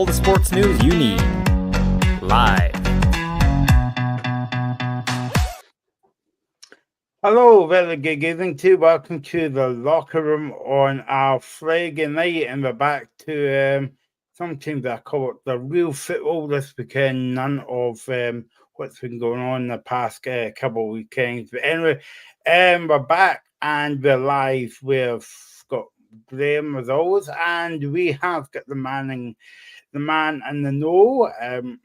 the sports news you need. Live. Hello, very good evening to you. Welcome to the locker room on our Friday night, and we're back to something that I call it the real football this weekend. None of what's been going on the past couple of weekends. But anyway, we're back and we're live. We've got Graham as always, and we have got the man in the know,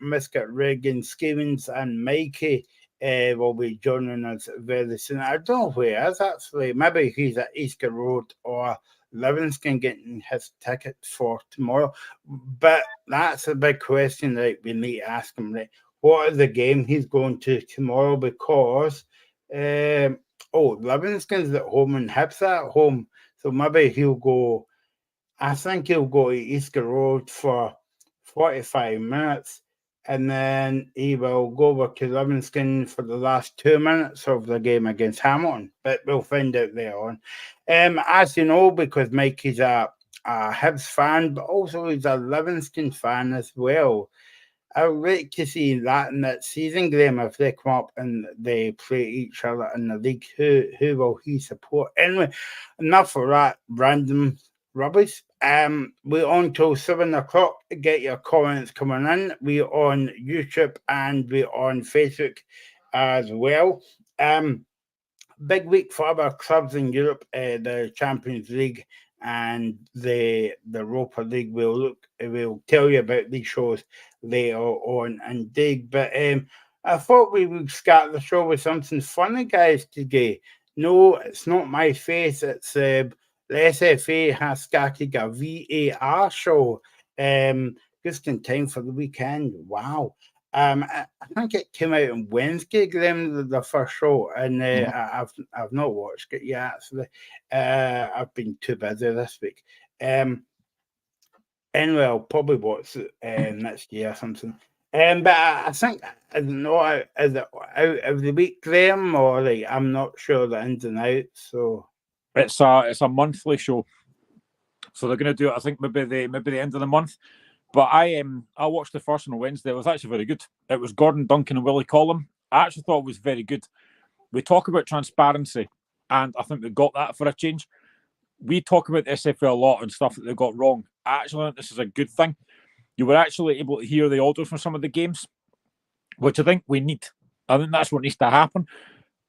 Mr. Regan Stevens and Mikey. Will be joining us very soon. I don't know where he is actually. Maybe he's at Easter Road or Livingston getting his ticket for tomorrow. But that's a big question that we need to ask him. Right? What is the game he's going to tomorrow? Because Livingston's at home and Hibs at home. So maybe he'll go. I think he'll go to Easter Road for 45 minutes. And then he will go over to Livingston for the last 2 minutes of the game against Hamilton. But we'll find out there on. As you know, because Mikey's a Hibs fan, but also he's a Livingston fan as well. I would like to see that in that season, Graham, if they come up and they play each other in the league. Who will he support? Anyway, enough of that random rubbish. We're on till 7 o'clock. Get your comments coming in. We're on YouTube and we're on Facebook as well. Big week for other clubs in Europe. The Champions League and the Europa League. We'll tell you about these shows later on and dig. But I thought we would start the show with something funny, guys, today. No, it's not my face. It's the SFA has started a VAR show just in time for the weekend. Wow. I think it came out on Wednesday, Graham, the first show, and I've not watched it yet, actually. I've been too busy this week. Anyway, I'll probably watch it next year or something. But I think, I don't know, is it out of the week, Graham, or like, I'm not sure the ins and outs, so... It's a monthly show, so they're going to do it. I think maybe the end of the month. But I watched the first one on Wednesday. It was actually very good. It was Gordon Duncan and Willie Collum. I actually thought it was very good. We talk about transparency, and I think they got that for a change. We talk about the SFL a lot and stuff that they got wrong. I actually think this is a good thing. You were actually able to hear the audio from some of the games, which I think we need. I think that's what needs to happen.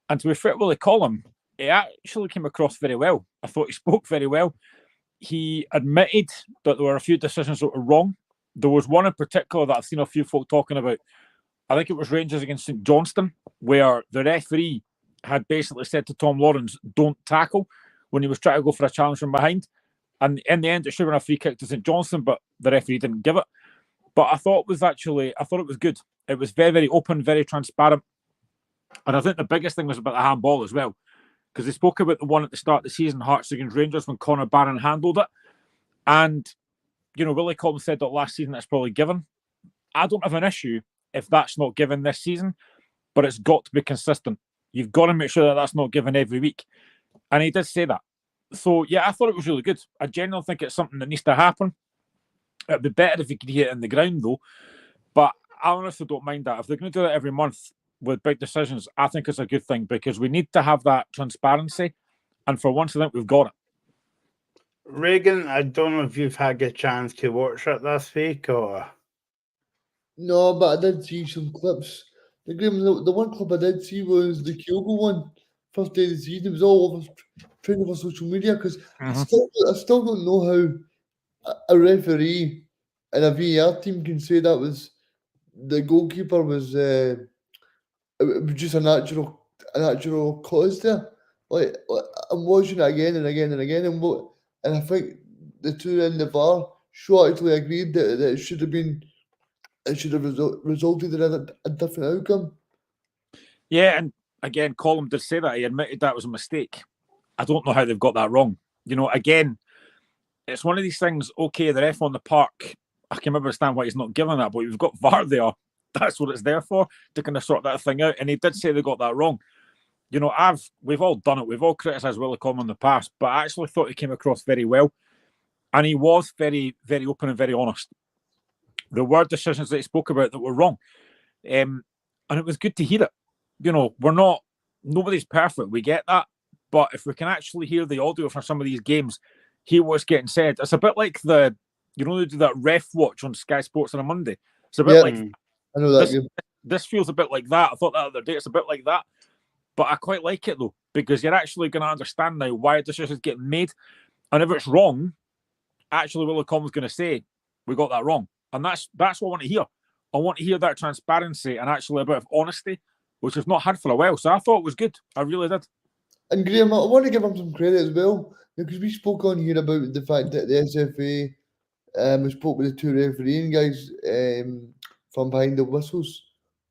And to be fair, Willie Collum, he actually came across very well. I thought he spoke very well. He admitted that there were a few decisions that were wrong. There was one in particular that I've seen a few folk talking about. I think it was Rangers against St Johnstone, where the referee had basically said to Tom Lawrence, don't tackle, when he was trying to go for a challenge from behind. And in the end, it should have been a free kick to St Johnstone, but the referee didn't give it. But I thought it was good. It was very, very open, very transparent. And I think the biggest thing was about the handball as well, because they spoke about the one at the start of the season, Hearts against Rangers, when Connor Barron handled it. And, you know, Willie Collins said that last season that's probably given. I don't have an issue if that's not given this season, but it's got to be consistent. You've got to make sure that that's not given every week. And he did say that. So, yeah, I thought it was really good. I genuinely think it's something that needs to happen. It'd be better if you could hear it in the ground, though. But I honestly don't mind that. If they're going to do that every month with big decisions, I think it's a good thing, because we need to have that transparency. And for once, I think we've got it. Regan, I don't know if you've had a chance to watch it this week or... No, but I did see some clips. The one clip I did see was the Kyogo one. First day of the season. It was all over trending over social media, because I still don't know how a referee and a VAR team can say that was the goalkeeper was it was just a natural cause there. Like I'm watching it again and again and again, and I think the two in the VAR shortly agreed that it should have resulted in a different outcome. Yeah, and again, Colin did say that. He admitted that was a mistake. I don't know how they've got that wrong. You know, again, it's one of these things, okay, the ref on the park, I can understand why he's not giving that, but we've got VAR there. That's what it's there for, to kind of sort that thing out. And he did say they got that wrong. You know, we've all done it. We've all criticised Willie Collum in the past, but I actually thought he came across very well. And he was very, very open and very honest. there were decisions that he spoke about that were wrong. And it was good to hear it. You know, nobody's perfect. We get that. But if we can actually hear the audio from some of these games, hear what's getting said. It's a bit like they do that ref watch on Sky Sports on a Monday. It's a bit like I know that this feels a bit like that. I thought that other day it's a bit like that. But I quite like it though, because you're actually going to understand now why a decision's getting made. And if it's wrong, actually Willie Collins going to say, we got that wrong. And that's what I want to hear. I want to hear that transparency and actually a bit of honesty, which I've not had for a while. So I thought it was good. I really did. And Graham, I want to give him some credit as well, because we spoke on here about the fact that the SFA we spoke with the two refereeing guys from Behind the Whistles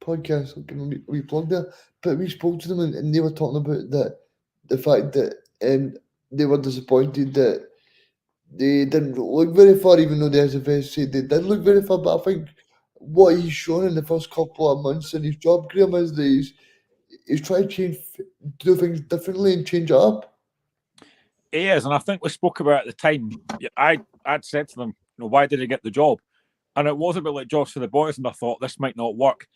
podcast. We plugged there, but we spoke to them and they were talking about the fact that they were disappointed that they didn't look very far, even though the SFA said they did look very far. But I think what he's shown in the first couple of months in his job, Graham, is that he's trying to do things differently and change it up. He is, and I think we spoke about at the time. I'd said to them, why did he get the job? And it was a bit like jobs for the boys, and I thought this might not work.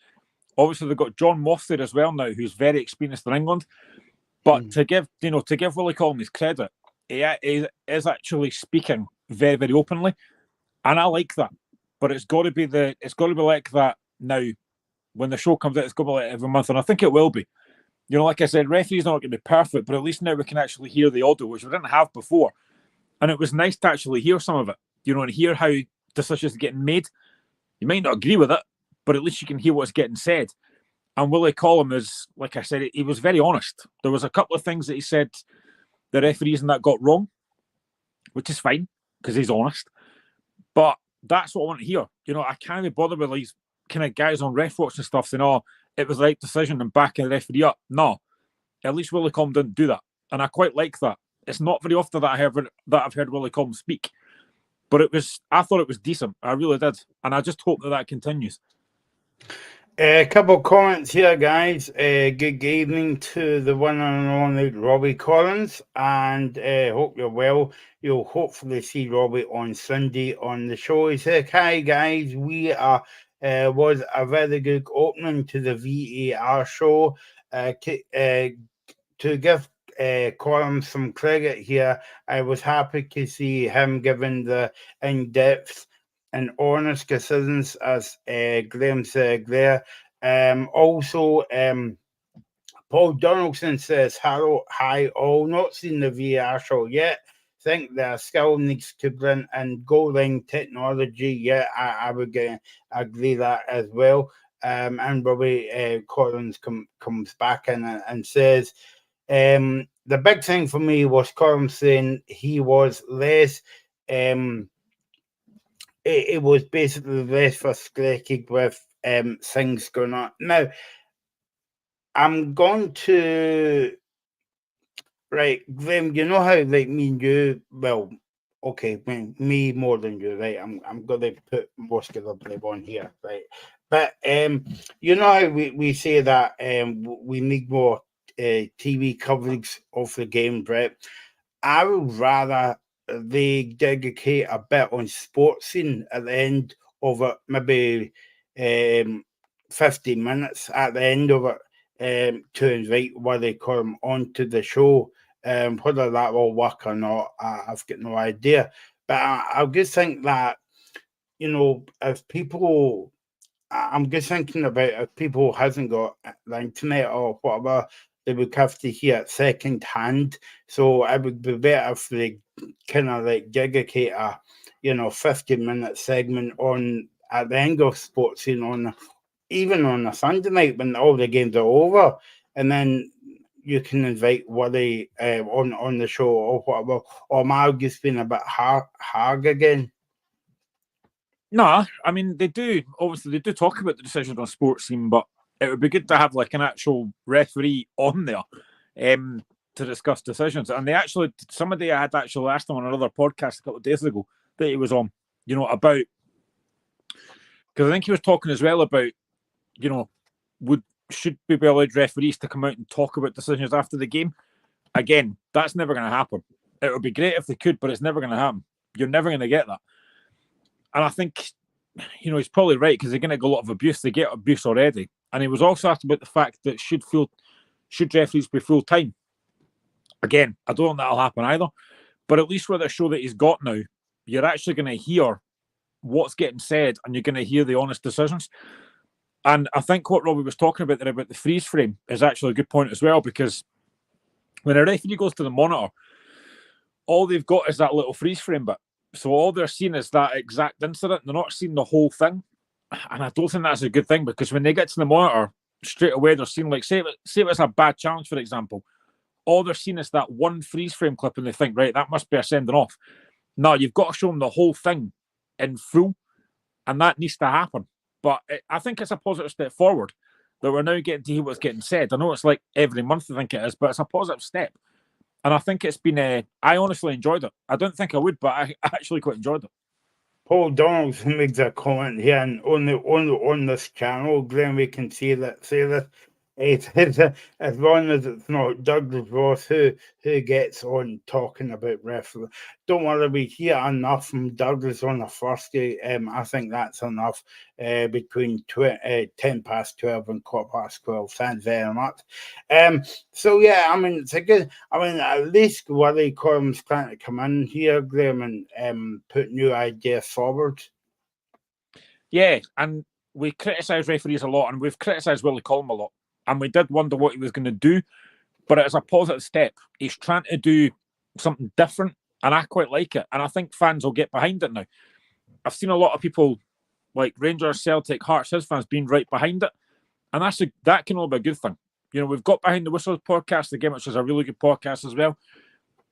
Obviously, they've got John Moss there as well now, who's very experienced in England. But to give Willie Collins credit, he is actually speaking very, very openly, and I like that. But it's got to be like that now. When the show comes out, it's going to be like every month, and I think it will be. Like I said, referees not going to be perfect, but at least now we can actually hear the audio, which we didn't have before. And it was nice to actually hear some of it, and hear how decisions are getting made. You might not agree with it, but at least you can hear what's getting said. And Willie Collins is, like I said, he was very honest. There was a couple of things that he said the referees and that got wrong, which is fine, because he's honest. But that's what I want to hear. I can't be bothered with these kind of guys on ref watch and stuff saying, oh, it was the right decision and backing the referee up. No, at least Willie Collins didn't do that. And I quite like that. It's not very often that I've heard Willie Collins speak. But I thought it was decent. I really did. And I just hope that continues. A couple of comments here, guys. Good evening to the one and only Robbie Collins, and hope you're well. You'll hopefully see Robbie on Sunday on the show. He said, hi, guys. We was a very good opening to the VAR show. To give Collins some credit here, I was happy to see him given the in-depth and honest decisions, as Graham said there. Also, Paul Donaldson says, hello, hi all, not seen the VAR show yet. Think the skill needs to bring in goal line technology. Yeah, I would agree that as well. And Robbie Collins comes back in and says, the big thing for me was Collins saying he was less it was basically less frustrated with things going on. Now, I'm going to... Right, Graham, you know how, like, me and you... Well, okay, me more than you, right? I'm going to put muscular blame on here, right? But, you know how we say that we need more TV coverage of the game, right? I would rather they dedicate a bit on sports scene at the end of it, maybe 50 minutes at the end of it, to invite Willie Collins onto the show. Whether that will work or not, I've got no idea. But I just think that, if people... I'm just thinking about if people hasn't got the internet or whatever, they would have to hear it second hand. So it would be better if they kind of like dedicate a 50-minute segment on at the end of sports scene even on a Sunday night when all the games are over, and then you can invite Willie on the show or whatever. Or am I just being a bit hard again? No, I mean, they do talk about the decisions on sports scene, but it would be good to have like an actual referee on there to discuss decisions. And somebody I had actually asked him on another podcast a couple of days ago that he was on, about, because I think he was talking as well about, should we be allowed referees to come out and talk about decisions after the game? Again, that's never going to happen. It would be great if they could, but it's never going to happen. You're never going to get that. And I think he's probably right because they're going to get a lot of abuse. They get abuse already. And he was also asked about the fact that should referees be full time? Again, I don't think that'll happen either. But at least with the show that he's got now, you're actually going to hear what's getting said and you're going to hear the honest decisions. And I think what Robbie was talking about there about the freeze frame is actually a good point as well, because when a referee goes to the monitor, all they've got is that little freeze frame bit. So all they're seeing is that exact incident. They're not seeing the whole thing. And I don't think that's a good thing, because when they get to the monitor, straight away they're seeing, like, say it was a bad challenge, for example. All they're seeing is that one freeze frame clip and they think, right, that must be a sending off. No, you've got to show them the whole thing in full, and that needs to happen. But I think it's a positive step forward that we're now getting to hear what's getting said. I know it's like every month I think it is, but it's a positive step. And I think it's been, I honestly enjoyed it. I don't think I would, but I actually quite enjoyed it. Paul Donaldson makes a comment here, and on this channel, Graham, we can say this. As long as it's not Douglas Ross who gets on talking about refereeing. Don't worry, we hear enough from Douglas on the first day. I think that's enough between 10 past 12 and 12:15. Thanks very much. So yeah, I mean, it's a good. I mean, at least Willie Collum's trying to come in here, Graham, and put new ideas forward. Yeah, and we criticise referees a lot, and we've criticised Willie Collum a lot. And we did wonder what he was going to do, but it's a positive step. He's trying to do something different, and I quite like it. And I think fans will get behind it now. I've seen a lot of people like Rangers, Celtic, Hearts, his fans being right behind it. And that can only be a good thing. We've got Behind the Whistles podcast again, which is a really good podcast as well.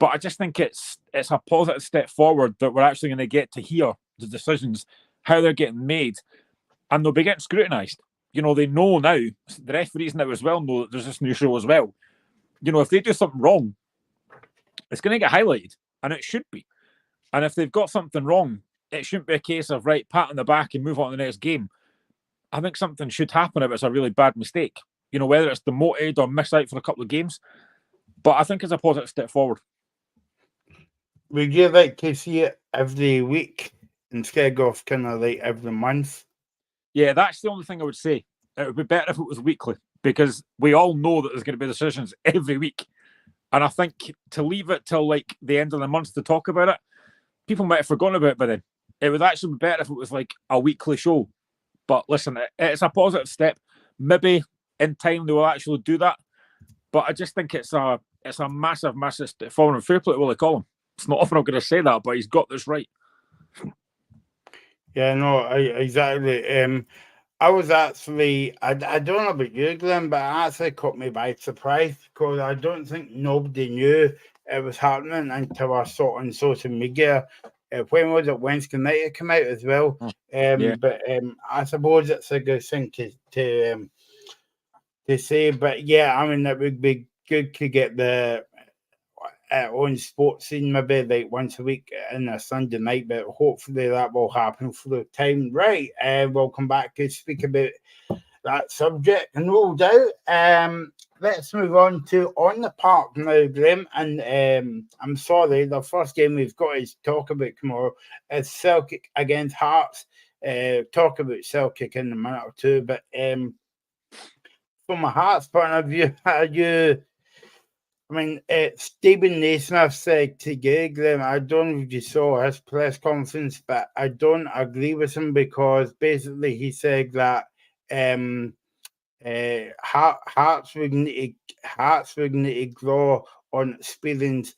But I just think it's a positive step forward that we're actually going to get to hear the decisions, how they're getting made, and they'll be getting scrutinised. They know now, the referees now as well know that there's this new show as well. If they do something wrong, it's going to get highlighted, and it should be. And if they've got something wrong, it shouldn't be a case of, right, pat on the back and move on to the next game. I think something should happen if it's a really bad mistake, whether it's demoted or miss out for a couple of games. But I think it's a positive step forward. Would you like to see it every week instead of kind of like every month? Yeah, that's the only thing I would say. It would be better if it was weekly, because we all know that there's going to be decisions every week. And I think to leave it till like the end of the month to talk about it, people might have forgotten about it by then. It would actually be better if it was like a weekly show. But listen, it's a positive step. Maybe in time they will actually do that. But I just think it's a massive, massive step forward. And fair play to Willie Collum. It's not often I'm going to say that, but he's got this right. Yeah, no, exactly. I was actually, I don't know about you, Glenn, but it actually caught me by surprise, because I don't think nobody knew it was happening until I saw it on social media. When was it? Wednesday night it came out as well. Yeah. But I suppose it's a good thing to say. But yeah, I mean, it would be good to get the on sports scene maybe like once a week in a Sunday night, but hopefully that will happen for the time. Right, we'll come back to speak about that subject, no doubt. Let's move on to On the Park now, Graham. And I'm sorry, the first game we've got to talk about tomorrow is Celtic against Hearts. Talk about Celtic in a minute or two, but from a Hearts point of view, Stephen Naismith said to Graham, I don't know if you saw his press conference, but I don't agree with him, because basically he said that Hearts would need to draw on experience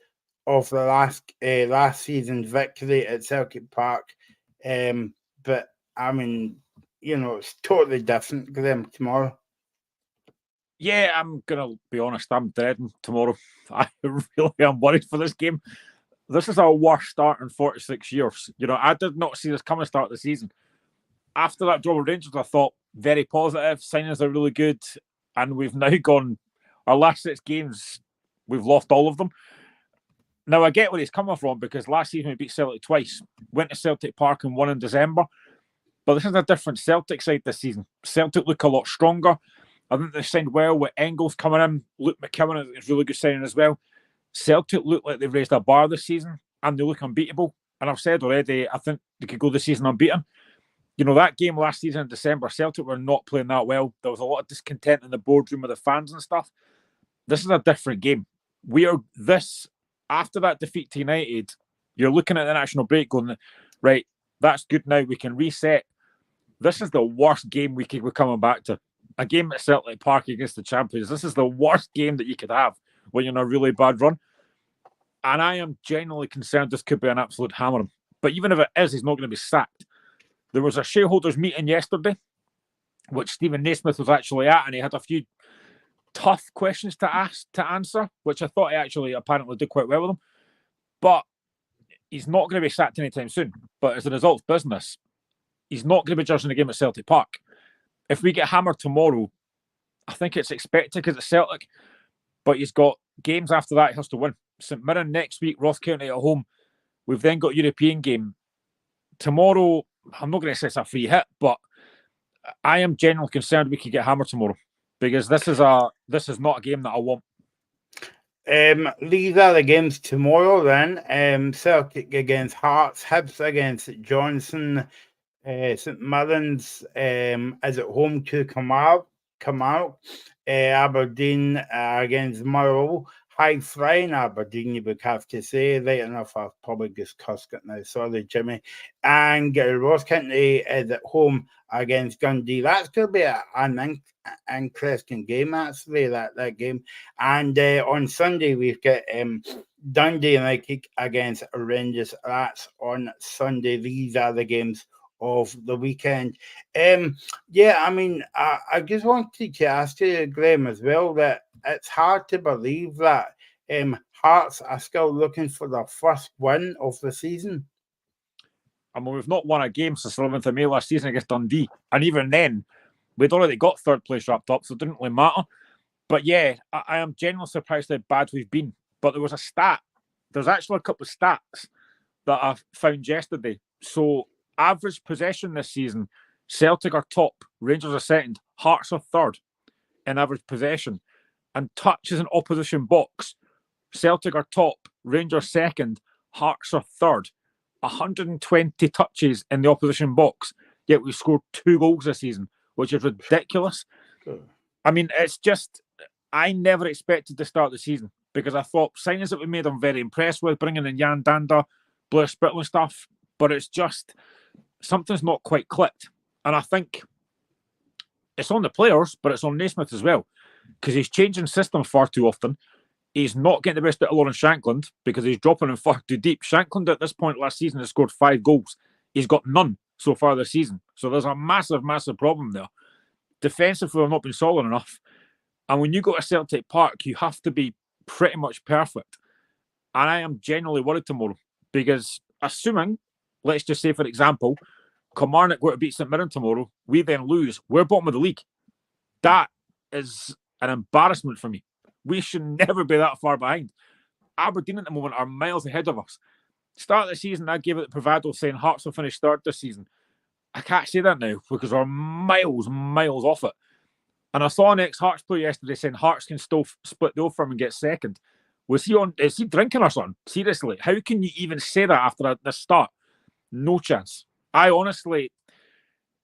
of the last season's victory at Celtic Park. But I mean, it's totally different, Graham, tomorrow. Yeah, I'm going to be honest, I'm dreading tomorrow. I really am worried for this game. This is our worst start in 46 years. I did not see this coming start of the season. After that draw with Rangers, I thought very positive. Signings are really good. And we've now gone, our last 6 games, we've lost all of them. Now, I get where he's coming from, because last season we beat Celtic twice. Went to Celtic Park and won in December. But this is a different Celtic side this season. Celtic look a lot stronger. I think they signed well with Engels coming in. Luke McKeown is really good signing as well. Celtic look like they've raised a bar this season, and they look unbeatable. And I've said already, I think they could go this season unbeaten. that game last season in December, Celtic were not playing that well. There was a lot of discontent in the boardroom with the fans and stuff. This is a different game. After that defeat to United, you're looking at the national break going, right, that's good now, we can reset. This is the worst game we're coming back to. A game at Celtic Park against the champions. This is the worst game that you could have when you're in a really bad run. And I am genuinely concerned this could be an absolute hammering. But even if it is, he's not going to be sacked. There was a shareholders meeting yesterday, which Stephen Naismith was actually at, and he had a few tough questions to answer, which I thought he actually apparently did quite well with them. But he's not going to be sacked anytime soon. But as a result of business, he's not going to be judging the game at Celtic Park. If we get hammered tomorrow, I think it's expected because it's Celtic, but he's got games after that he has to win. St Mirren next week, Ross County at home. We've then got European game. Tomorrow, I'm not going to say it's a free hit, but I am genuinely concerned we could get hammered tomorrow because this is not a game that I want. These are the games tomorrow then. Celtic against Hearts, Hibs against Johnson, St Mirren's is at home to Carmarthen, Aberdeen against Murrow. High flying Aberdeen, you would have to say. Right enough, I've probably just cussed it now. Sorry, Jimmy. And Ross County is at home against Dundee. That's going to be an interesting game, actually, that game. And on Sunday, we've got Dundee United against Rangers. That's on Sunday. These are the games of the weekend. I just wanted to ask you, Graham, as well, that it's hard to believe that Hearts are still looking for their first win of the season. I mean, we've not won a game since 11th of May last season against Dundee. And even then, we'd already got third place wrapped up, so it didn't really matter. But yeah, I am genuinely surprised how bad we've been. But there was a stat. There's actually a couple of stats that I found yesterday. So average possession this season, Celtic are top, Rangers are second, Hearts are third in average possession. And touches in opposition box, Celtic are top, Rangers second, Hearts are third. 120 touches in the opposition box, yet we've scored 2 goals this season, which is ridiculous. I mean, it's just, I never expected to start the season because I thought signings that we made I'm very impressed with, bringing in Jan Danda, Blair Spittle and stuff, but it's just, something's not quite clicked. And I think it's on the players, but it's on Naismith as well, because he's changing system far too often. He's not getting the best out of Lawrence Shankland because he's dropping him far too deep. Shankland at this point last season has scored 5 goals. He's got none so far this season. So there's a massive, massive problem there. Defensively, we've not been solid enough. And when you go to Celtic Park, you have to be pretty much perfect. And I am genuinely worried tomorrow because assuming, let's just say, for example, Kilmarnock were to beat St Mirren tomorrow, we then lose, we're bottom of the league. That is an embarrassment for me. We should never be that far behind. Aberdeen at the moment are miles ahead of us. Start of the season, I gave it the bravado saying Hearts will finish third this season. I can't say that now because we're miles off it. And I saw an ex-Hearts player yesterday saying Hearts can still split the offer and get second. Is he drinking or something? Seriously, how can you even say that after the start? No chance. I honestly,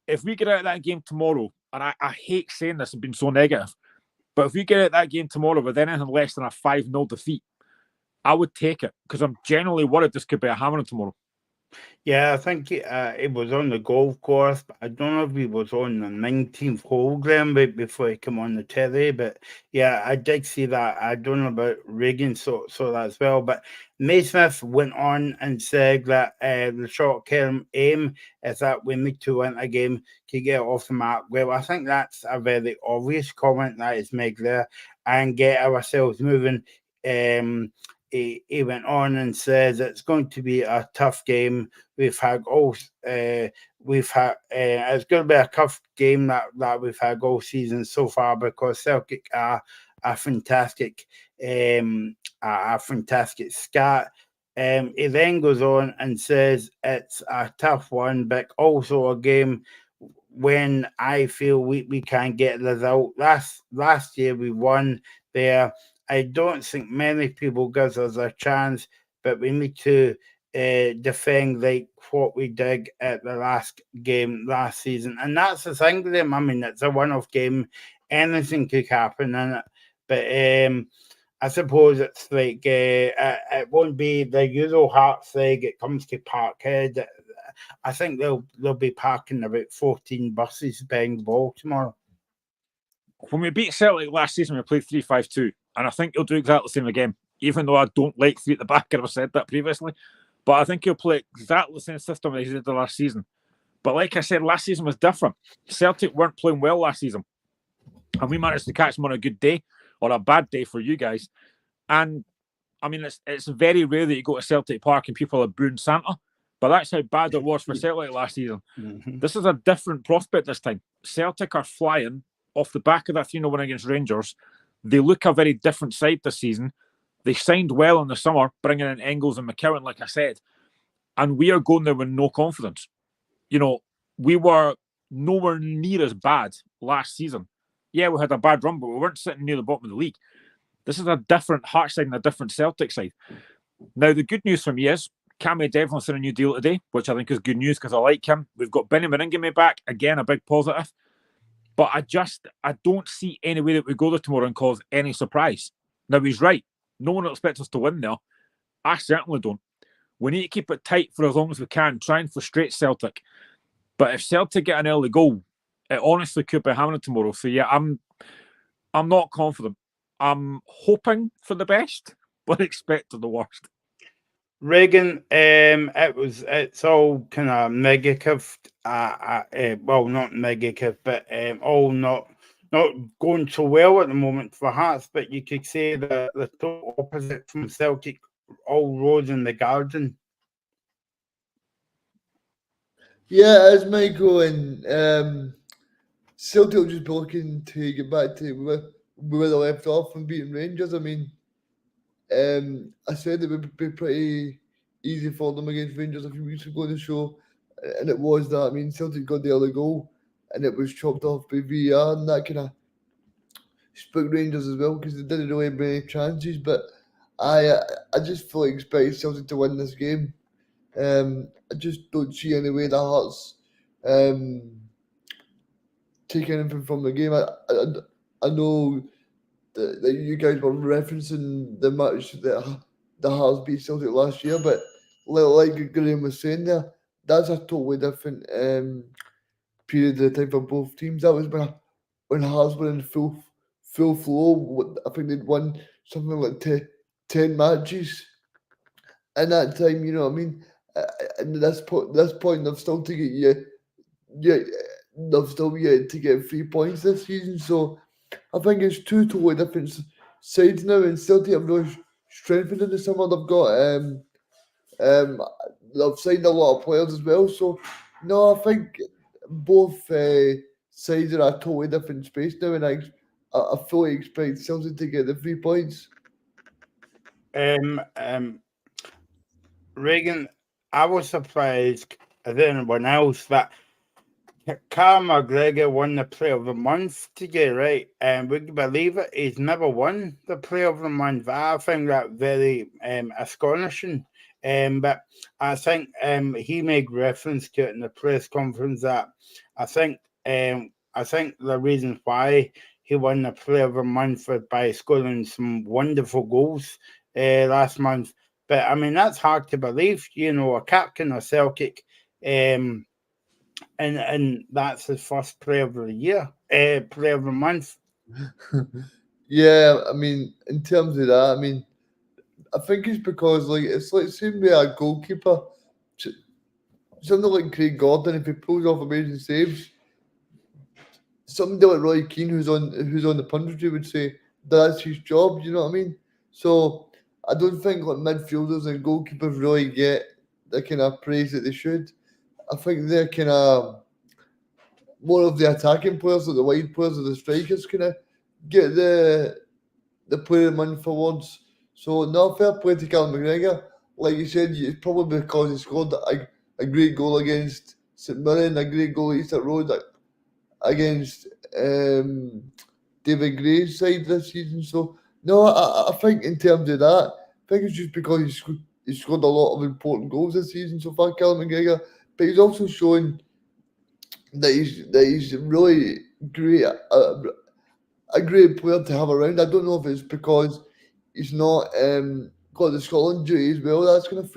if we get out of that game tomorrow, and I hate saying this and being so negative, but if we get out that game tomorrow with anything less than a 5-0 defeat, I would take it because I'm genuinely worried this could be a hammering tomorrow. Yeah, I think it was on the golf course, but I don't know if he was on the 19th hole, Graham, before he came on the telly. But yeah, I did see that. I don't know about Reagan, so that as well. But Naismith went on and said that the short-term aim is that we need to win a game to get off the mark. Well, I think that's a very obvious comment that is made there and get ourselves moving. He went on and says it's going to be a tough game. It's going to be a tough game that we've had all season so far because Celtic are a fantastic scat. He then goes on and says it's a tough one, but also a game when I feel we can get the result. Last year we won there. I don't think many people give us a chance, but we need to defend like what we did at the last game last season. And that's the thing with them. I mean, it's a one-off game. Anything could happen in it. But I suppose it's like it won't be the usual Hearts leg. It comes to Parkhead. I think they'll be parking about 14 buses behind the ball tomorrow. When we beat Celtic last season, we played 3-5-2, and I think he'll do exactly the same again. Even though I don't like three at the back, I've said that previously, but I think he'll play exactly the same system that he did the last season. But like I said, last season was different. Celtic weren't playing well last season, and we managed to catch them on a good day or a bad day for you guys. And I mean, it's very rare that you go to Celtic Park and people are booing Santa, but that's how bad it was for Celtic last season. Mm-hmm. This is a different prospect this time. Celtic are flying off the back of that 3-0 win against Rangers. They look a very different side this season. They signed well in the summer, bringing in Engels and McKeown, like I said. And we are going there with no confidence. You know, we were nowhere near as bad last season. Yeah, we had a bad run, but we weren't sitting near the bottom of the league. This is a different Hearts side and a different Celtic side. Now, the good news for me is Cammy definitely signed a new deal today, which I think is good news because I like him. We've got Benny Maringame back. Again, a big positive. But I don't see any way that we go there tomorrow and cause any surprise. Now, he's right. No one expects us to win there. I certainly don't. We need to keep it tight for as long as we can, try and frustrate Celtic. But if Celtic get an early goal, it honestly could be happening tomorrow. So yeah, I'm not confident. I'm hoping for the best, but expecting the worst. Reagan, it's all kind of negative. Well, not negative, but all not going so well at the moment for Hearts. But you could say the total opposite from Celtic, all rose in the garden. Yeah, as Michael, and Celtic will just be looking to get back to where they left off from beating Rangers. I mean, I said it would be pretty easy for them against Rangers a few weeks ago in the show, and it was that. I mean, Celtic got the early goal, and it was chopped off by VAR, and that kind of spooked Rangers as well because they didn't really have many chances. But I just fully expect Celtic to win this game. I just don't see any way that Hearts take anything from the game. I know that you guys were referencing the match that the Hearts beat Celtic last year, but like Graham was saying there, that's a totally different period of time for both teams. That was when Hearts were in full flow. I think they'd won something like 10 matches in that time. You know what I mean? And this point, they've still to get they've still yet to get 3 points this season. So I think it's two totally different sides now, and Celtic have really strengthened in the summer. They've got they've signed a lot of players as well. So no, I think both sides are at a totally different space now, and I fully expect Celtic to get the 3 points. Reagan, I was surprised as anyone else that Carl McGregor won the Player of the Month today, right? And would you believe it? He's never won the Player of the Month. I find that very astonishing. But I think he made reference to it in the press conference that I think the reason why he won the Player of the Month was by scoring some wonderful goals last month. But I mean, that's hard to believe. You know, a captain of Celtic, and that's his first Player of the Year, Player of the Month. Yeah, I mean, in terms of that, I mean, I think it's because it's like same with a goalkeeper. Something like Craig Gordon, if he pulls off amazing saves, somebody like Roy Keane, who's on the punditry, would say that's his job. You know what I mean? So I don't think like midfielders and goalkeepers really get the kind of praise that they should. I think they're kind of more of the attacking players, or the wide players, or the strikers, kind of get the Player of the Month awards. So no, fair play to Callum McGregor. Like you said, it's probably because he scored a great goal against St Mirren, a great goal at Easter Road against David Gray's side this season. So no, I think in terms of that, I think it's just because he's scored a lot of important goals this season so far, Callum McGregor. But he's also shown that he's really great, a great player to have around. I don't know if it's because he's not got the Scotland duty as well. That's going to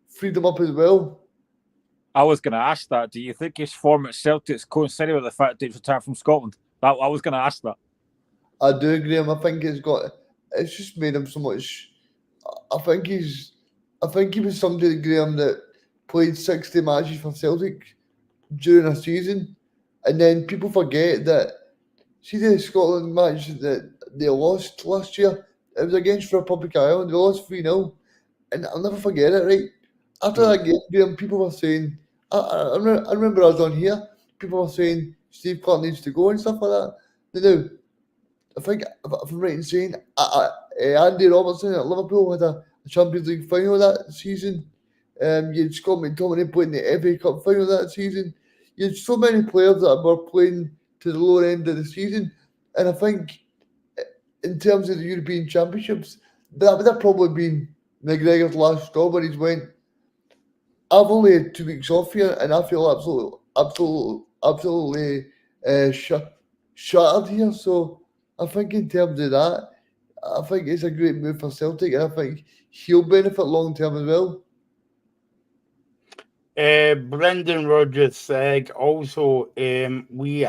free them up as well. I was going to ask that. Do you think his form at Celtic's coincided with the fact that he's retired from Scotland? I was going to ask that. I do agree. I think it's just made him so much. I think he was somebody, Graham, that played 60 matches for Celtic during a season, and then people forget that. See the Scotland match that they lost last year? It was against Republic of Ireland. They lost 3-0. And I'll never forget it, right? After that game, people were saying, I remember I was on here, people were saying Steve Clark needs to go and stuff like that. Now, I think, if I'm right in saying, Andy Robertson at Liverpool had a Champions League final that season. You had Scott McTominay playing the FA Cup final that season. You had so many players that were playing to the lower end of the season. And I think, in terms of the European Championships, that would have probably been McGregor's last straw where he's went, I've only had 2 weeks off here and I feel absolutely shattered here. So I think in terms of that, I think it's a great move for Celtic and I think he'll benefit long term as well. Brendan Rogers said also we've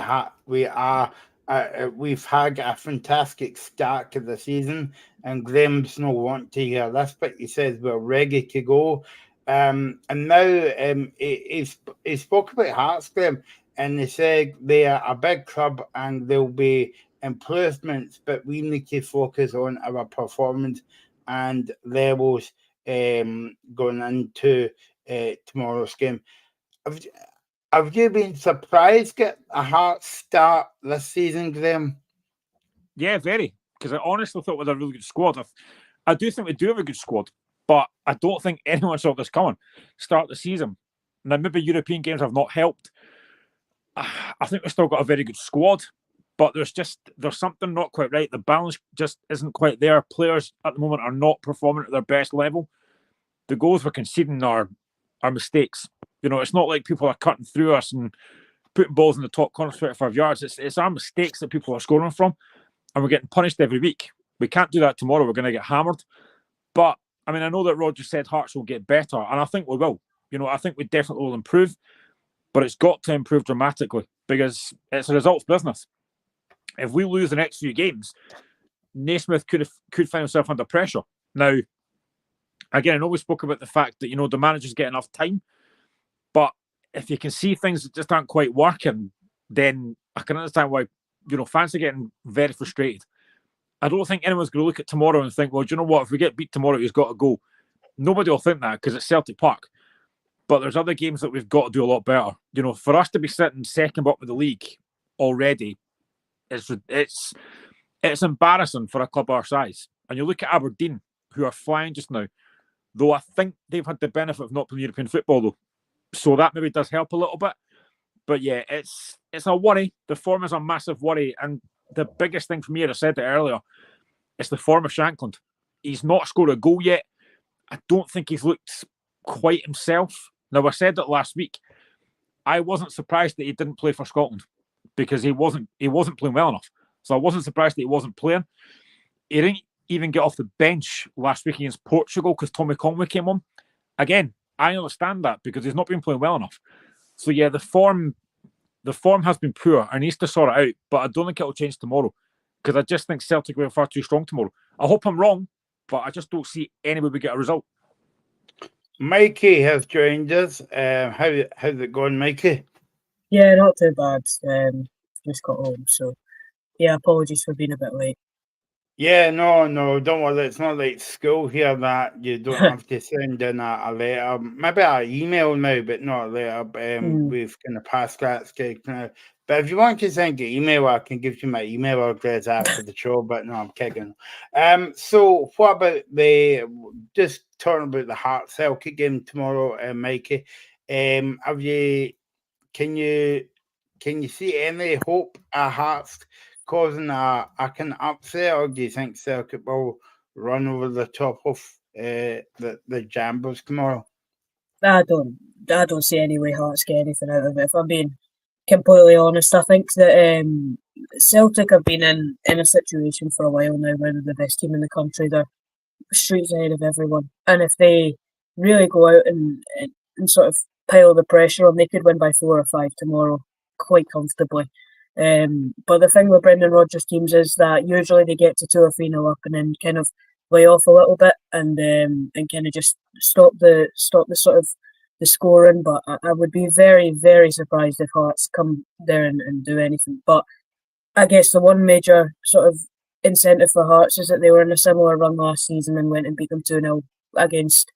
had a fantastic start to the season and Graham's no want to hear this, but he says we're ready to go. And now he spoke about Hearts, Graham, and they said they are a big club and there'll be improvements, but we need to focus on our performance and levels going into tomorrow's game. Have you been surprised at a Hearts start this season, Graham? Yeah, very. Because I honestly thought we had a really good squad. I do think we do have a good squad, but I don't think anyone saw this coming. Start the season. Now, maybe European games have not helped. I think we've still got a very good squad, but there's something not quite right. The balance just isn't quite there. Players at the moment are not performing at their best level. The goals we're conceding are mistakes. You know, it's not like people are cutting through us and putting balls in the top corner 25 yards. It's our mistakes that people are scoring from, and we're getting punished every week. We can't do that tomorrow. We're going to get hammered. But, I mean, I know that Roger said Hearts will get better, and I think we will. You know, I think we definitely will improve, but it's got to improve dramatically because it's a results business. If we lose the next few games, Naismith could find himself under pressure. Now, again, I know we spoke about the fact that, you know, the managers get enough time, but if you can see things that just aren't quite working, then I can understand why, you know, fans are getting very frustrated. I don't think anyone's going to look at tomorrow and think, well, do you know what? If we get beat tomorrow, he's got to go. Nobody will think that because it's Celtic Park. But there's other games that we've got to do a lot better. You know, for us to be sitting second up with the league already, it's embarrassing for a club our size. And you look at Aberdeen, who are flying just now, though I think they've had the benefit of not playing European football, though. So that maybe does help a little bit. But yeah, it's a worry. The form is a massive worry. And the biggest thing for me, and I said it earlier, it's the form of Shankland. He's not scored a goal yet. I don't think he's looked quite himself. Now, I said that last week. I wasn't surprised that he didn't play for Scotland because he wasn't playing well enough. So I wasn't surprised that he wasn't playing. He didn't even get off the bench last week against Portugal because Tommy Conway came on. Again, I understand that because he's not been playing well enough. So yeah, the form has been poor and needs to sort it out, but I don't think it'll change tomorrow because I just think Celtic will be far too strong tomorrow. I hope I'm wrong, but I just don't see any way we get a result. Mikey has joined us. How's it going, Mikey? Yeah, not too bad. Just got home, so yeah, apologies for being a bit late. Yeah, no, don't worry. It's not like school here that you don't have to send in a letter. Maybe an email now, but not a letter. We've kind of passed that stage now. But if you want to send an email, I can give you my email address after the show. But no, I'm kidding. So what about just talking about the Hearts Celtic game tomorrow, Mikey? Can you see any hope at Hearts causing a kind of upset, or do you think Celtic will run over the top of the Jambos tomorrow? I don't see any way Hearts get anything out of it. If I'm being completely honest, I think that Celtic have been in a situation for a while now where they're the best team in the country. They're streets ahead of everyone, and if they really go out and sort of pile the pressure on, they could win by 4 or 5 tomorrow quite comfortably. But the thing with Brendan Rodgers' teams is that usually they get to 2 or 3-0 up and then kind of lay off a little bit and kind of just stop the sort of the scoring. But I would be very, very surprised if Hearts come there and do anything. But I guess the one major sort of incentive for Hearts is that they were in a similar run last season and went and beat them 2-0 against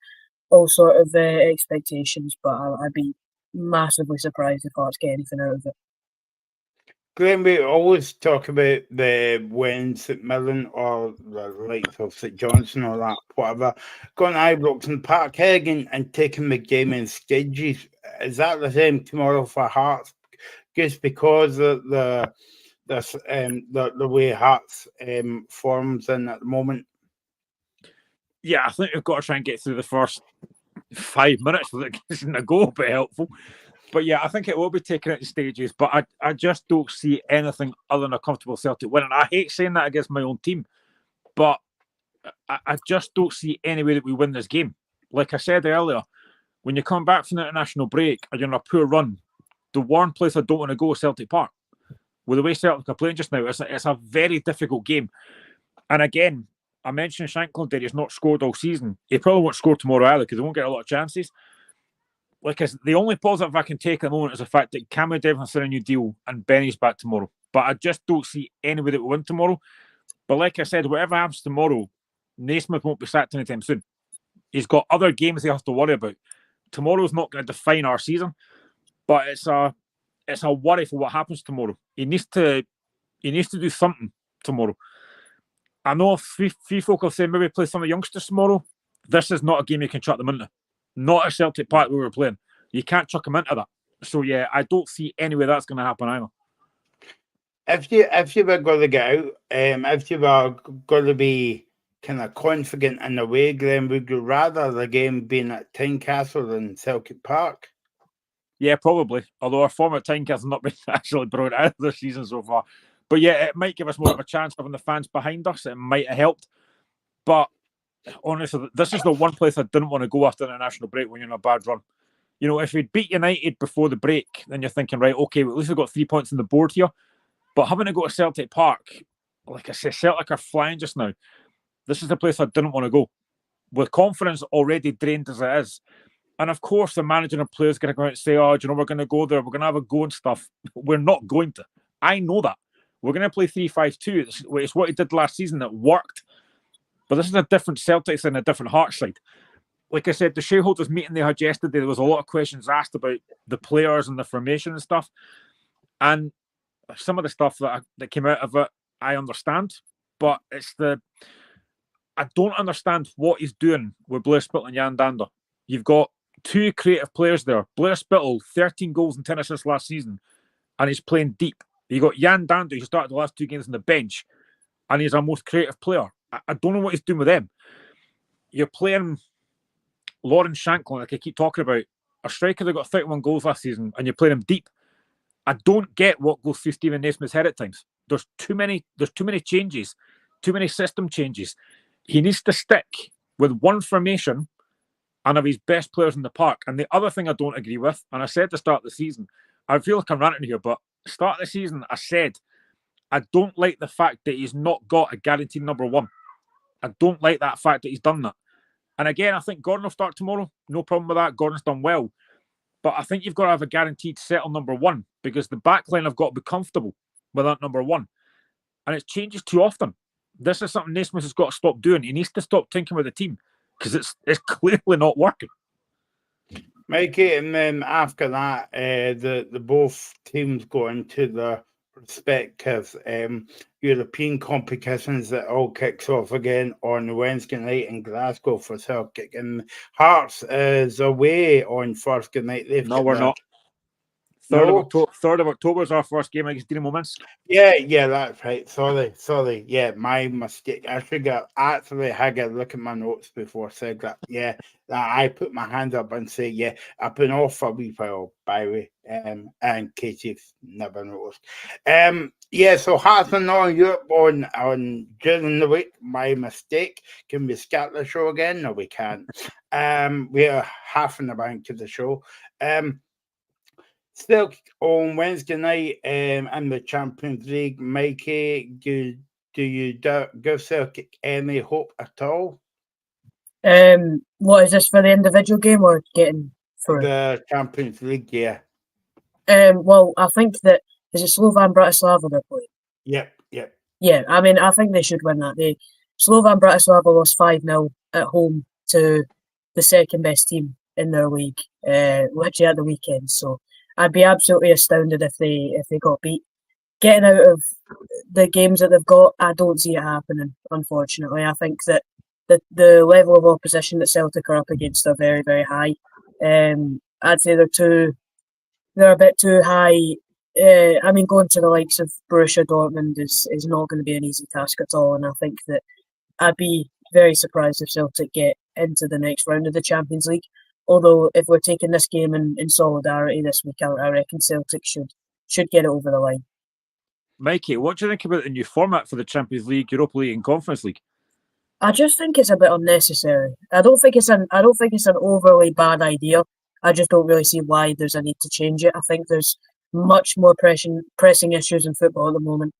all sort of expectations. But I'd be massively surprised if Hearts get anything out of it. Graham, we always talk about the when St Mirren or the likes of St Johnstone or that, whatever, going to Ibrox and Parkhead and taking the game in stages. Is that the same tomorrow for Hearts? Just because of the way Hearts forms in at the moment? Yeah, I think we've got to try and get through the first 5 minutes without getting a goal, but helpful. But yeah, I think it will be taken out in stages, but I just don't see anything other than a comfortable Celtic win. And I hate saying that against my own team, but I just don't see any way that we win this game. Like I said earlier, when you come back from the international break and you're on a poor run, the one place I don't want to go is Celtic Park. With the way Celtic are playing just now, it's a very difficult game. And again, I mentioned Shankland there, he's not scored all season. He probably won't score tomorrow either because he won't get a lot of chances. Like the only positive I can take at the moment is the fact that Cameron Devlin's in a new deal and Benny's back tomorrow. But I just don't see any way that we win tomorrow. But like I said, whatever happens tomorrow, Naismith won't be sacked anytime soon. He's got other games he has to worry about. Tomorrow's not going to define our season, but it's a worry for what happens tomorrow. He needs to do something tomorrow. I know a few folk have said maybe play some of the youngsters tomorrow. This is not a game you can chuck them into. Not a Celtic Park where we're playing. You can't chuck them into that. So yeah, I don't see any way that's going to happen either. If you were going to get out, if you were going to be kind of confident in the way, Glenn, would you rather the game being at Tynecastle than Celtic Park? Yeah, probably. Although our form at Tynecastle has not been actually brought out this season so far. But yeah, it might give us more of a chance having the fans behind us. It might have helped. But honestly, this is the one place I didn't want to go after the international break when you're in a bad run. You know, if we'd beat United before the break, then you're thinking, right, okay, well, at least we've got 3 points on the board here. But having to go to Celtic Park, like I say, Celtic are flying just now. This is the place I didn't want to go. With confidence already drained as it is. And of course, the manager and players going to go out and say, oh, we're going to go there, we're going to have a go and stuff. We're not going to. I know that. We're going to play 3-5-2. It's what he did last season that worked. But this is a different Celtics and a different Hearts side. Like I said, the shareholders meeting they had yesterday, there was a lot of questions asked about the players and the formation and stuff. And some of the stuff that came out of it, I understand. But I don't understand what he's doing with Blair Spittle and Jan Dander. You've got 2 creative players there. Blair Spittle, 13 goals and 10 assists last season, and he's playing deep. You got Jan Dander, who started the last 2 games on the bench, and he's our most creative player. I don't know what he's doing with them. You're playing Lawrence Shankland, like I keep talking about, a striker that got 31 goals last season, and you're playing him deep. I don't get what goes through Stephen Naismith's head at times. There's too many changes, too many system changes. He needs to stick with one formation and have his best players in the park. And the other thing I don't agree with, and I said at the start of the season, I feel like I'm ranting here, but start of the season, I said, I don't like the fact that he's not got a guaranteed number 1. I don't like that fact that he's done that. And again, I think Gordon will start tomorrow. No problem with that. Gordon's done well. But I think you've got to have a guaranteed settle number 1 because the backline have got to be comfortable with that number 1. And it changes too often. This is something Naismith has got to stop doing. He needs to stop tinkering with the team because it's clearly not working. Mikey, and then after that, the both teams go into the respective European competitions that all kicks off again on Wednesday night in Glasgow for Celtic. And Hearts is away on Thursday night. No, we're not. No. 3rd of October is our first game against Dinamo Minsk. Yeah, that's right. Sorry. Yeah, my mistake. I should get actually had a look at my notes before I said that. Yeah, that I put my hand up and say, yeah, I've been off for a wee while, by the way. In case you've never noticed. Yeah, so Hearts are not in Europe on during the week. My mistake. Can we start the show again? No, we can't. We are half in the bank to the show. Still on Wednesday night in the Champions League, Mikey, do you give Celtic any hope at all? What is this for the individual game or getting through? The Champions League, yeah. Well, I think that is it Slovan Bratislava they're playing. Yep. Yeah, I mean, I think they should win that. Slovan Bratislava lost 5-0 at home to the second best team in their league, literally at the weekend. So I'd be absolutely astounded if they got beat. Getting out of the games that they've got, I don't see it happening, unfortunately. I think that the level of opposition that Celtic are up against are very, very high. I'd say they're a bit too high. I mean, going to the likes of Borussia Dortmund is not going to be an easy task at all, and I think that I'd be very surprised if Celtic get into the next round of the Champions League. Although, if we're taking this game in solidarity this week, I reckon Celtic should get it over the line. Mikey, what do you think about the new format for the Champions League, Europa League, and Conference League? I just think it's a bit unnecessary. I don't think it's an overly bad idea. I just don't really see why there's a need to change it. I think there's much more pressing issues in football at the moment.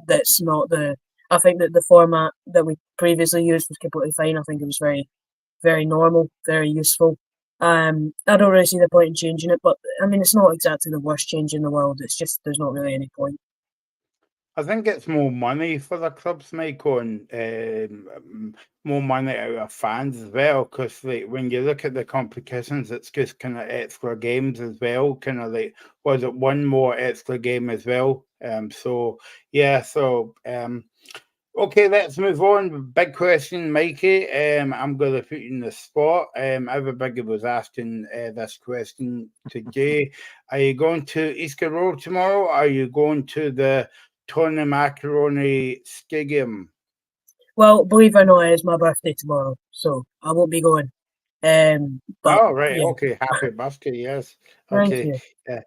That's not the. I think that the format that we previously used was completely fine. I think it was very, very normal, very useful. I don't really see the point in changing it, but I mean, it's not exactly the worst change in the world. It's just there's not really any point. I think it's more money for the clubs, Michael, and more money out of fans as well. Because like when you look at the competitions, it's just kind of extra games as well. Kind of like was it one more extra game as well? Okay, let's move on. Big question, Mikey. I'm going to put you in the spot. Everybody was asking this question today. Are you going to Easter Road tomorrow? Or are you going to the Tony Macaroni Stadium? Well, believe it or not, it's my birthday tomorrow, so I won't be going. But, right. Yeah. Okay. Happy birthday. Yes. Thank Okay. you. Yeah.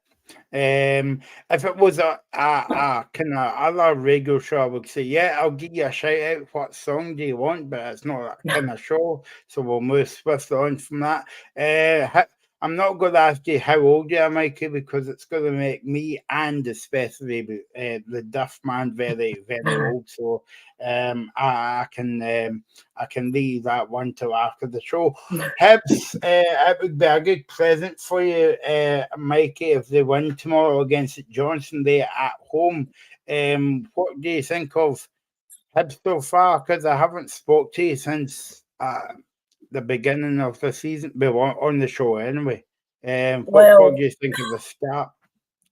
If it was a kind of other radio show, I would say, yeah, I'll give you a shout out. What song do you want? But it's not that kind of show, so we'll move swiftly on from that. I'm not going to ask you how old you are, Mikey, because it's going to make me and especially the deaf man very, very old. So I can leave that one till after the show. Hibs, it would be a good present for you, Mikey, if they win tomorrow against Johnson Day at home. What do you think of Hibs so far? Because I haven't spoke to you since the beginning of the season, but on the show anyway. What do you think of the start?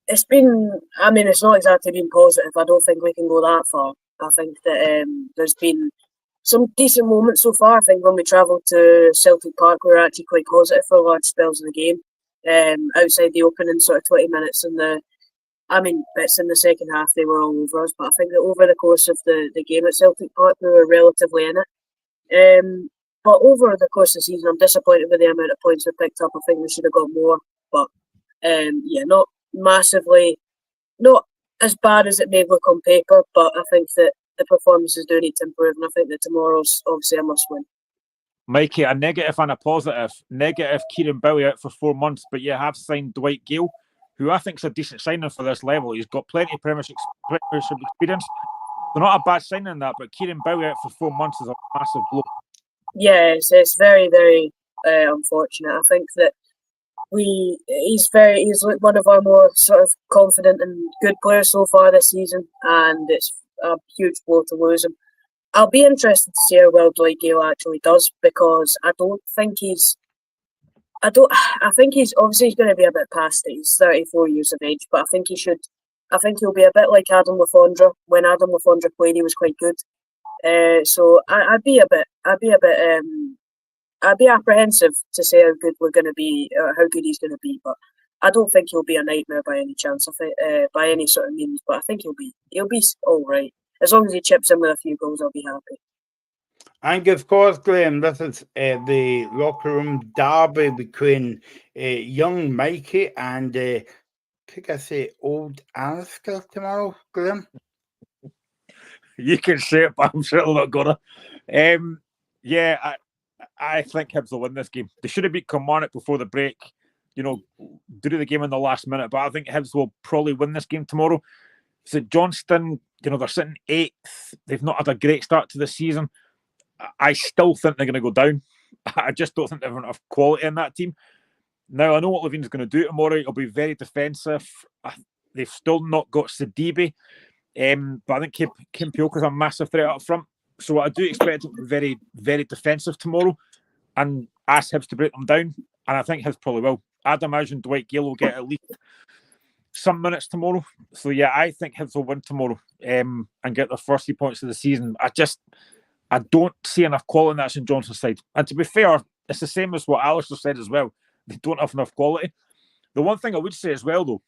It's been, I mean, it's not exactly been positive. I don't think we can go that far. I think that there's been some decent moments so far. I think when we travelled to Celtic Park, we were actually quite positive for large spells of the game. Outside the opening sort of 20 minutes bits in the second half, they were all over us. But I think that over the course of the game at Celtic Park, we were relatively in it. But over the course of the season, I'm disappointed with the amount of points we picked up. I think we should have got more. But not massively, not as bad as it may look on paper. But I think that the performances do need to improve, and I think that tomorrow's obviously a must-win. Mikey, a negative and a positive. Negative, Kieran Bowie out for 4 months, but you have signed Dwight Gale, who I think is a decent signing for this level. He's got plenty of Premiership experience. They're not a bad signing that, but Kieran Bowie out for 4 months is a massive blow. Yeah, it's very, very unfortunate. I think that he's one of our more sort of confident and good players so far this season, and it's a huge blow to lose him. I'll be interested to see how well Dwight Gale actually does, because I think he's obviously going to be a bit past it. He's 34 years of age, but I think he'll be a bit like Adam Lafondra. When Adam Lafondra played, he was quite good. So I'd be apprehensive to say how good we're going to be, or how good he's going to be. But I don't think he'll be a nightmare by any chance. I think by any sort of means, but I think he'll be all right as long as he chips in with a few goals. I'll be happy. And of course, Graham, this is the locker room derby between young Mikey and, could I say, old Alaska tomorrow, Graham? You can say it, but I'm certainly not gonna. Yeah, I think Hibs will win this game. They should have beat Kilmarnock before the break. Do the game in the last minute, but I think Hibs will probably win this game tomorrow. St Johnstone, they're sitting 8th. They've not had a great start to the season. I still think they're going to go down. I just don't think they have enough quality in that team. Now, I know what Levine's going to do tomorrow. It'll be very defensive. They've still not got Sidibe. But I think Kim Pioka's a massive threat up front. So I do expect it to be very, very defensive tomorrow and ask Hibs to break them down. And I think Hibs probably will. I'd imagine Dwight Gale will get at least some minutes tomorrow. So, yeah, I think Hibs will win tomorrow and get their first 3 points of the season. I don't see enough quality in that St Johnstone side. And to be fair, it's the same as what Alistair said as well. They don't have enough quality. The one thing I would say as well, though,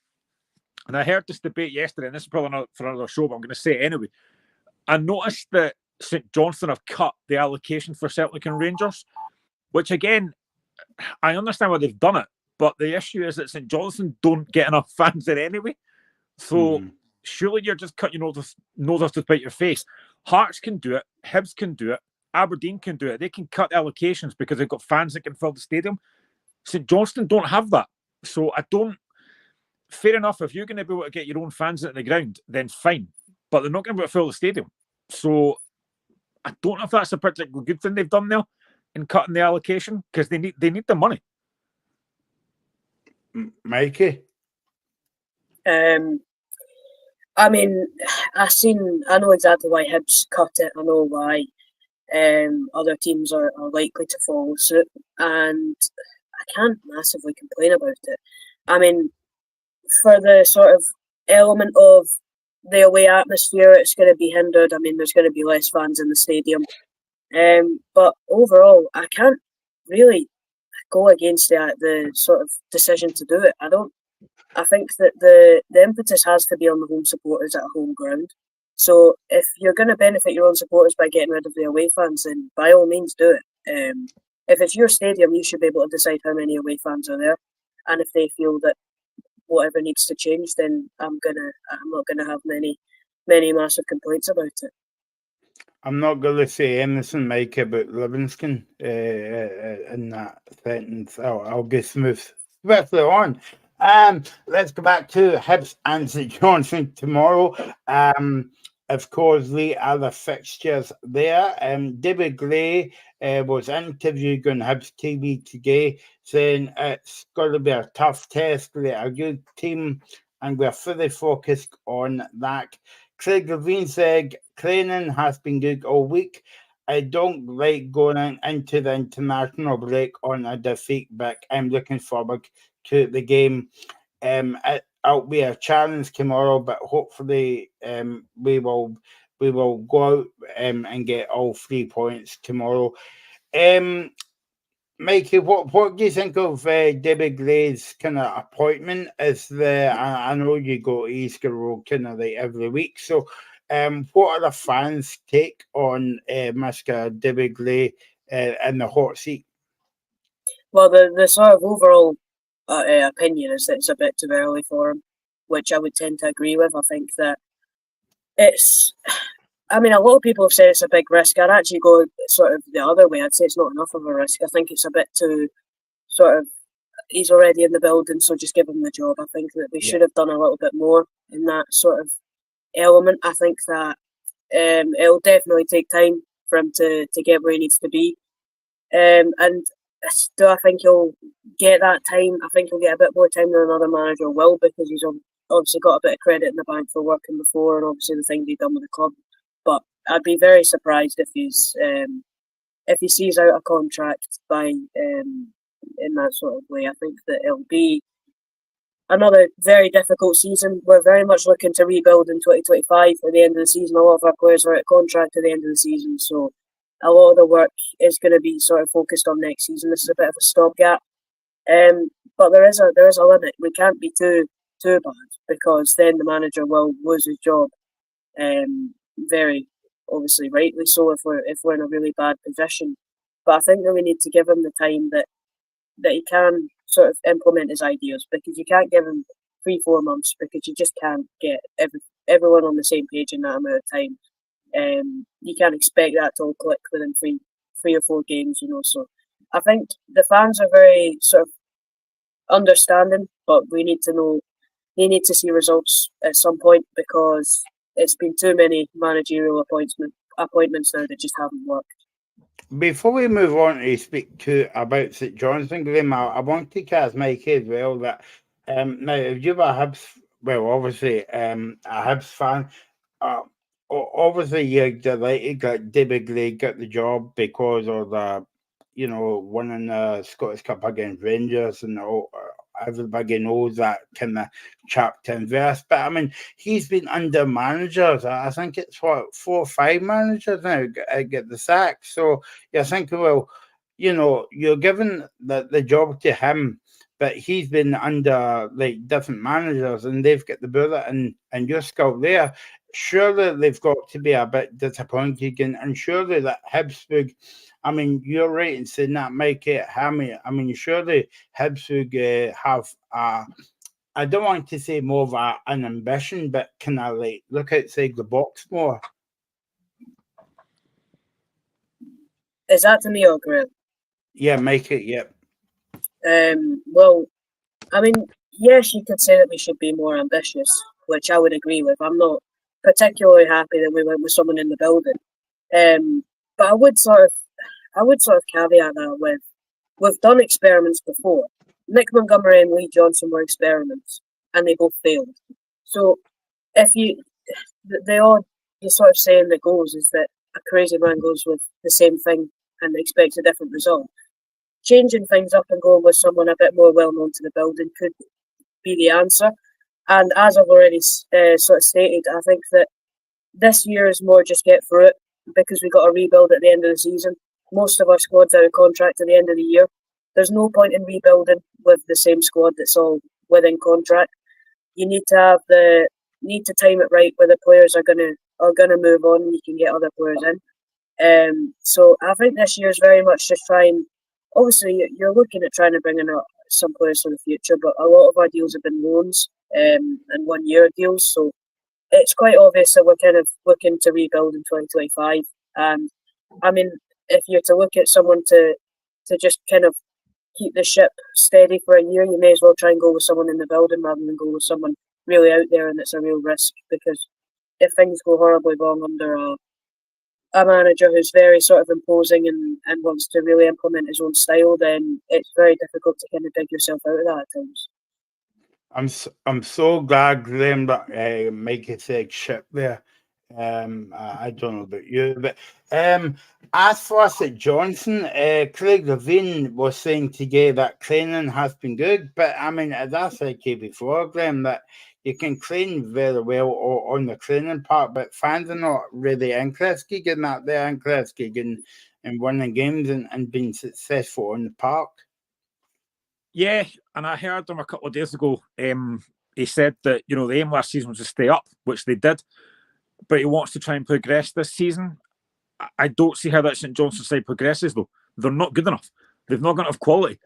and I heard this debate yesterday, and this is probably not for another show, but I'm going to say it anyway. I noticed that St Johnstone have cut the allocation for Celtic and Rangers, which again, I understand why they've done it, but the issue is that St Johnstone don't get enough fans there anyway. So surely you're just cutting your nose to spite your face. Hearts can do it, Hibs can do it, Aberdeen can do it. They can cut allocations because they've got fans that can fill the stadium. St Johnstone don't have that. So fair enough, if you're going to be able to get your own fans at the ground, then fine. But they're not going to be able to fill the stadium. So I don't know if that's a particularly good thing they've done there in cutting the allocation because they need the money. Mikey? I mean, I know exactly why Hibs cut it. I know why other teams are likely to follow suit, and I can't massively complain about it. I mean, for the sort of element of the away atmosphere, it's going to be hindered. I mean, there's going to be less fans in the stadium. But overall, I can't really go against the sort of decision to do it. I think that the impetus has to be on the home supporters at a home ground. So if you're going to benefit your own supporters by getting rid of the away fans, then by all means do it. If it's your stadium, you should be able to decide how many away fans are there. And if they feel that whatever needs to change, then I'm not gonna have many massive complaints about it. I'm not going to say anything, Mike, about Livingston in that sentence. I'll get swiftly on. Let's go back to Hibs and St Johnstone tomorrow. Of course, the other fixtures there. David Gray was interviewed on Hibs TV today, saying it's going to be a tough test. They're a good team, and we're fully focused on that. Craig Levine said, training has been good all week. I don't like going into the international break on a defeat, but I'm looking forward to the game. It'll be a challenge tomorrow, but hopefully we will go out and get all 3 points tomorrow. Mikey, what do you think of David Gray's kind of appointment as I know you go to Easter Road kind of like every week, so what are the fans' take on Mr. David Gray in the hot seat? Well, the sort of overall opinion is that it's a bit too early for him, which I would tend to agree with. I think that a lot of people have said it's a big risk. I'd actually go sort of the other way. I'd say it's not enough of a risk. I think it's a bit too sort of, he's already in the building, so just give him the job. I think that they should have done a little bit more in that sort of element. I think that it'll definitely take time for him to get where he needs to be. And do I think he'll get that time? I think he'll get a bit more time than another manager will, because he's obviously got a bit of credit in the bank for working before, and obviously the things he's done with the club. But I'd be very surprised if he sees out a contract by in that sort of way. I think that it'll be another very difficult season. We're very much looking to rebuild in 2025 at the end of the season. A lot of our players are out of contract at the end of the season, so a lot of the work is going to be sort of focused on next season. This is a bit of a stopgap. but there is a limit. We can't be too bad, because then the manager will lose his job. Very obviously rightly so, if we're in a really bad position. But I think that we need to give him the time that he can sort of implement his ideas, because you can't give him 3-4 months, because you just can't get everyone on the same page in that amount of time. You can't expect that to all click within three or 4 games, So I think the fans are very sort of understanding, but we need to know. They need to see results at some point, because it's been too many managerial appointments now that just haven't worked. Before we move on to speak about St Johnstone, Graham, I want to cast Mike as well that now if you're a Hibs, well, obviously a Hibs fan, obviously you're delighted that David Gray got the job because of the, winning the Scottish Cup against Rangers, and everybody knows that kind of chapter and verse. But I mean, he's been under managers. I think it's 4 or 5 managers now get the sack. So you're thinking, well, you're giving the job to him, but he's been under like different managers, and they've got the bullet, and you're still there. Surely they've got to be a bit disappointed, and surely that Hibs, I mean, you're right in saying that, Mike Hammy. I mean, surely Hibs have, I don't want to say more of an ambition, but can I like look outside the box more? Is that to me or Graham? Yeah, Mike, yep. Well, I mean, yes, you could say that we should be more ambitious, which I would agree with. I'm not particularly happy that we went with someone in the building. But I would sort of caveat that with, we've done experiments before. Nick Montgomery and Lee Johnson were experiments, and they both failed. So if the odd sort of saying that goes is that a crazy man goes with the same thing and expects a different result. Changing things up and going with someone a bit more well known to the building could be the answer. And as I've already sort of stated, I think that this year is more just get through it, because we got a rebuild at the end of the season. Most of our squad's out of contract at the end of the year. There's no point in rebuilding with the same squad that's all within contract. You need to time it right, where the players are gonna move on, and you can get other players in. So I think this year is very much just trying. Obviously, you're looking at trying to bring in some players for the future, but a lot of our deals have been loans and 1-year deals. So it's quite obvious that we're kind of looking to rebuild in 2025. And I mean, if you're to look at someone to just kind of keep the ship steady for a year, you may as well try and go with someone in the building rather than go with someone really out there, and it's a real risk, because if things go horribly wrong under a manager who's very sort of imposing and wants to really implement his own style, then it's very difficult to kind of dig yourself out of that at times. I'm so glad, Graham, that Mike said ship there. I don't know about you, but as for St Johnstone, Craig Levine was saying today that training has been good, but I mean, as I said to you before, Graham, that you can train very well on the training part, but fans are not really interested in that. They're interested in winning games and being successful on the park. Yeah, and I heard him a couple of days ago. He said that, the aim last season was to stay up, which they did, but he wants to try and progress this season. I don't see how that St Johnstone side progresses, though. They're not good enough. They've not got enough quality.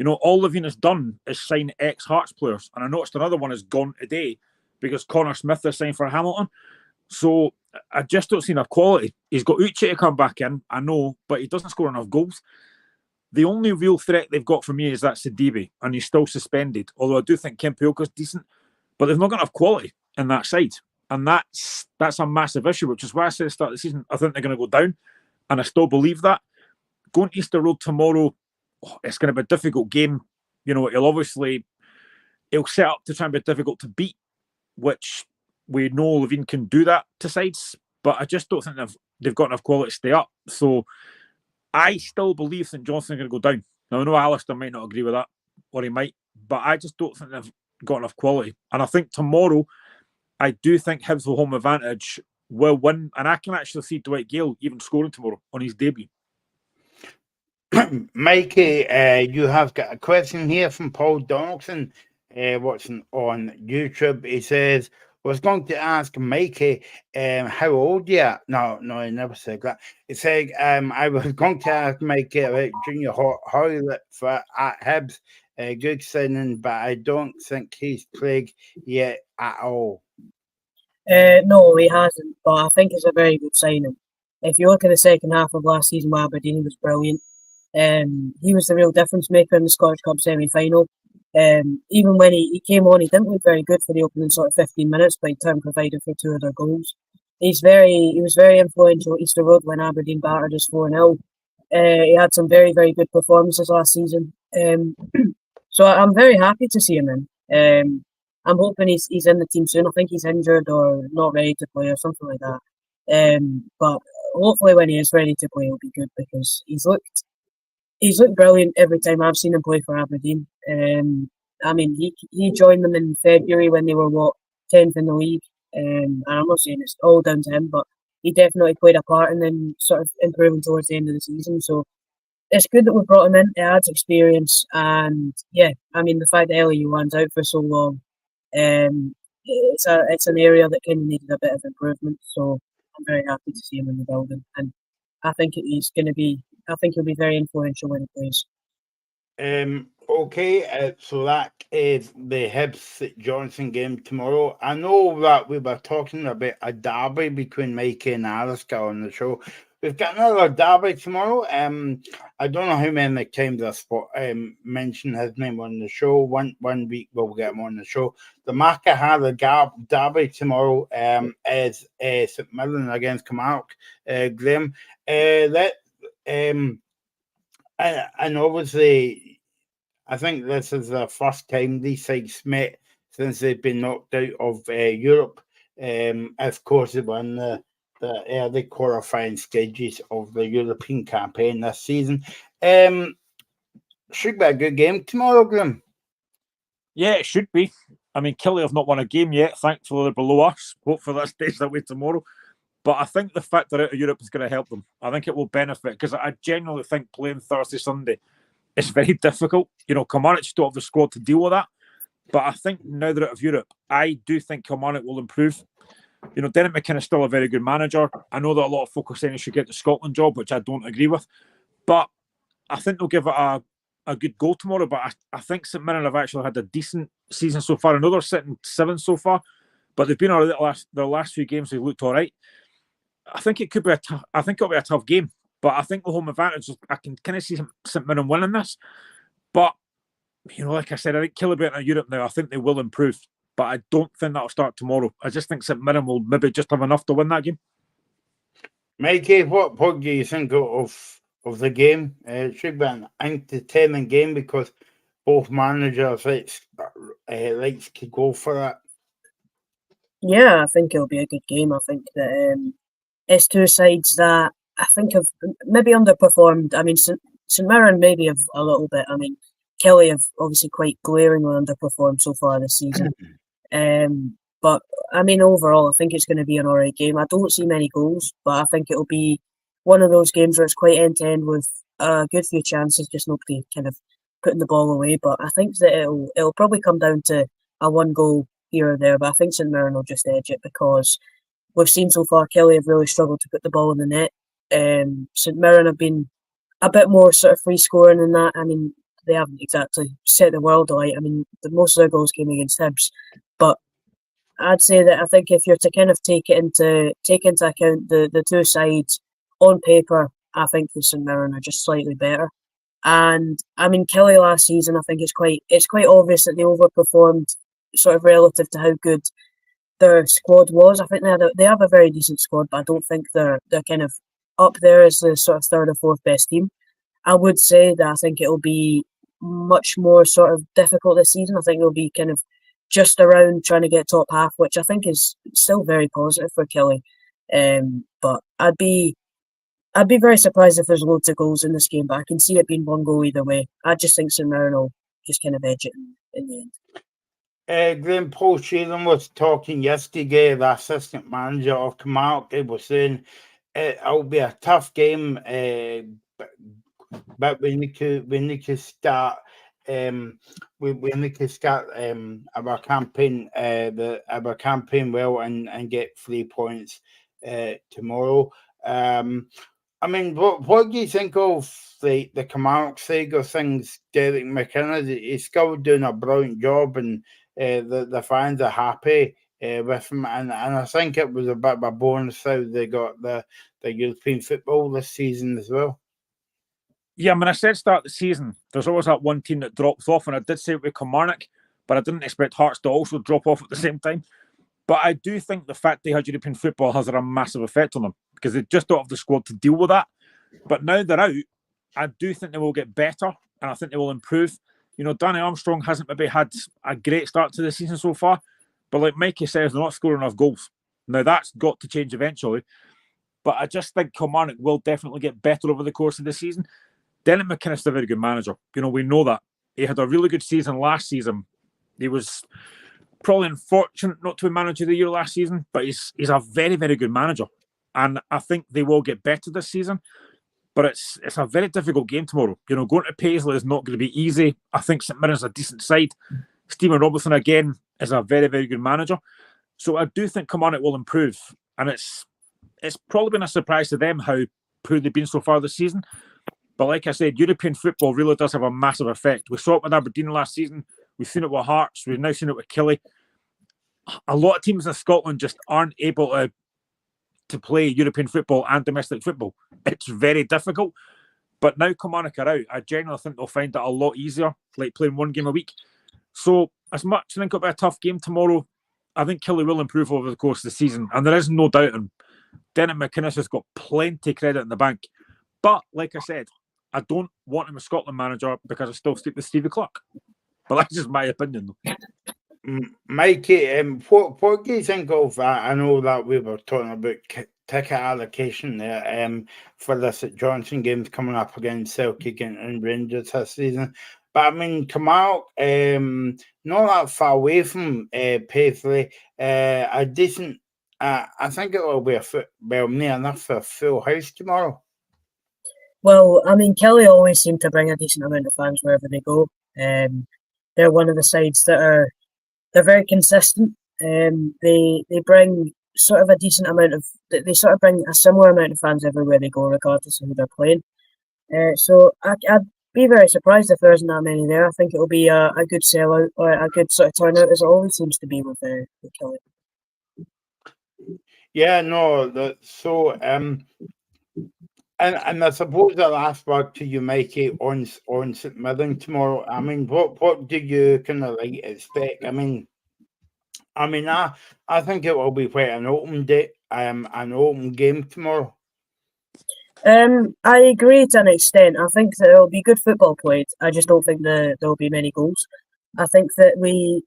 All Levine has done is sign ex-Hearts players, and I noticed another one has gone today because Connor Smith is signed for Hamilton. So I just don't see enough quality. He's got Uche to come back in, I know, but he doesn't score enough goals. The only real threat they've got for me is that Sidibe, and he's still suspended. Although I do think Kim Puelka's decent, but they've not got enough quality in that side, and that's a massive issue. Which is why I said at the start of the season I think they're going to go down, and I still believe that. Going to Easter Road tomorrow, it's going to be a difficult game. He'll set up to try and be difficult to beat, which we know Levine can do that to sides, but I just don't think they've got enough quality to stay up. So I still believe St Johnstone are going to go down. Now, I know Alistair might not agree with that, or he might, but I just don't think they've got enough quality. And I think tomorrow, I do think Hibs will home advantage will win, and I can actually see Dwight Gale even scoring tomorrow on his debut. Mikey, you have got a question here from Paul Donaldson, watching on YouTube. He says, was going to ask Mikey, how old you are. No, he never said that. He said, I was going to ask Mikey about Junior Hoylett for at Hibs. Good signing, but I don't think he's played yet at all. No, he hasn't, but I think it's a very good signing. If you look at the second half of last season with Aberdeen, he was brilliant. He was the real difference maker in the Scottish Cup semi-final. Even when he came on, he didn't look very good for the opening sort of 15 minutes, but he turned provided for 2 of their goals. He was very influential at Easter Road when Aberdeen battered us 4-0. He had some very, very good performances last season. So I'm very happy to see him in. I'm hoping he's in the team soon. I think he's injured or not ready to play or something like that. But hopefully when he is ready to play, he'll be good because he's looked brilliant every time I've seen him play for Aberdeen. I mean, he joined them in February when they were 10th in the league. And I'm not saying it's all down to him, but he definitely played a part in them sort of improving towards the end of the season. So it's good that we brought him in. It adds experience, and yeah, I mean the fact that Yuan's out for so long, it's an area that kind of needed a bit of improvement. So I'm very happy to see him in the building, and I think he's going to be. I think he'll be very influential when he plays. Okay, so that is the Hibs Johnson game tomorrow. I know that we were talking about a derby between Mikey and Alistair on the show. We've got another derby tomorrow. I don't know how many times I mentioned his name on the show. One week we'll get him on the show. The Mackahara derby tomorrow is St Mirren against Kilmarnock. Graham, and obviously, I think this is the first time these sides met since they've been knocked out of Europe. Of course, they won the early qualifying stages of the European campaign this season. Should be a good game tomorrow, Grim. Yeah, it should be. I mean, Killie have not won a game yet. Thankfully, they're below us. Hopefully, that stays that way tomorrow. But I think the fact they're out of Europe is going to help them. I think it will benefit because I genuinely think playing Thursday, Sunday is very difficult. You know, Kilmarnock just don't have the squad to deal with that. But I think now they're out of Europe, I do think Kilmarnock will improve. You know, Derek McKinnon is still a very good manager. I know that a lot of folk are saying he should get the Scotland job, which I don't agree with. But I think they'll give it a good goal tomorrow. But I think St Mirren have actually had a decent season so far. I know they're sitting 7th so far, but they've been all right the last few games. They've looked all right. I think it could be it'll be a tough game. But I think the home advantage, I can kind of see St Mirren winning this. But, you know, like I said, I think Killie out of Europe now, I think they will improve. But I don't think that'll start tomorrow. I just think St Mirren will maybe just have enough to win that game. Mikey, what do you think of the game? It should be an entertaining game because both managers likes to go for it. Yeah, I think it'll be a good game. I think that it's two sides that I think have maybe underperformed. I mean, St Mirren maybe have a little bit. I mean, Killie have obviously quite glaringly underperformed so far this season. But I mean, overall, I think it's going to be an alright game. I don't see many goals, but I think it'll be one of those games where it's quite end-to-end with a good few chances, just nobody kind of putting the ball away. But I think that it'll probably come down to a one goal here or there. But I think St Mirren will just edge it because we've seen so far Killie have really struggled to put the ball in the net. St Mirren have been a bit more sort of free scoring than that. I mean, they haven't exactly set the world alight. I mean, most of their goals came against Hibs, but I'd say that I think if you're to kind of take into account the two sides on paper, I think the St Mirren are just slightly better. And I mean, Killie last season, I think it's quite obvious that they overperformed, sort of relative to how good their squad was. I think they have a very decent squad, but I don't think they're kind of up there as the sort of third or fourth best team. I would say that I think it'll be much more sort of difficult this season. I think it'll be kind of just around trying to get top half, which I think is still very positive for Killie. But I'd be very surprised if there's loads of goals in this game, but I can see it being one goal either way. I just think St Mirren will just kind of edge it in the end. Graham, Paul Sheeran was talking yesterday, the assistant manager of Kilmarnock. He was saying it'll be a tough game but we need to start. We need to start our campaign well and get 3 points tomorrow. I mean, what do you think of the Kilmarnock side of things? Derek McKenna, he's still doing a brilliant job, and the fans are happy with him. And I think it was a bit of a bonus how they got the European football this season as well. Yeah, when I said start the season, there's always that one team that drops off, and I did say it with Kilmarnock, but I didn't expect Hearts to also drop off at the same time. But I do think the fact they had European football has had a massive effect on them because they just don't have the squad to deal with that. But now they're out, I do think they will get better, and I think they will improve. You know, Danny Armstrong hasn't maybe had a great start to the season so far, but like Mikey says, they're not scoring enough goals. Now, that's got to change eventually, but I just think Kilmarnock will definitely get better over the course of the season. Derek McInnes is a very good manager. You know, we know that. He had a really good season last season. He was probably unfortunate not to be manager of the year last season, but he's a very, very good manager. And I think they will get better this season. But it's a very difficult game tomorrow. You know, going to Paisley is not going to be easy. I think St Mirren's a decent side. Stephen Robertson, again, is a very, very good manager. So I do think Kilmarnock will improve. And it's probably been a surprise to them how poor they've been so far this season. But like I said, European football really does have a massive effect. We saw it with Aberdeen last season. We've seen it with Hearts. We've now seen it with Killie. A lot of teams in Scotland just aren't able to play European football and domestic football. It's very difficult. But now Kilmarnock are out, I genuinely think they'll find it a lot easier, like playing one game a week. So as much as I think it'll be a tough game tomorrow, I think Killie will improve over the course of the season. And there is no doubt in Derek McInnes has got plenty of credit in the bank. But like I said, I don't want him as Scotland manager because I still stick with Stevie Clark. But that's just my opinion, though. Mikey, what do you think of that? I know that we were talking about ticket allocation there for the St Johnstone games coming up against Celtic and Rangers this season. But I mean, Kilmarnock, not that far away from Paisley, a decent. I think it will be near enough for a full house tomorrow. Well, I mean, Kelly always seem to bring a decent amount of fans wherever they go. They're one of the sides that they're very consistent. They bring sort of a decent amount of they sort of bring a similar amount of fans everywhere they go, regardless of who they're playing. So I'd be very surprised if there isn't that many there. I think it will be a good sellout or a good sort of turnout, as it always seems to be with Kelly. Yeah, no, so and I suppose the last word to you, Mikey, on St Mirren tomorrow. I mean, what do you kind of like expect? I mean, I think it will be quite an open day, an open game tomorrow. I agree to an extent. I think that it'll be good football played. I just don't think there'll be many goals. I think it'll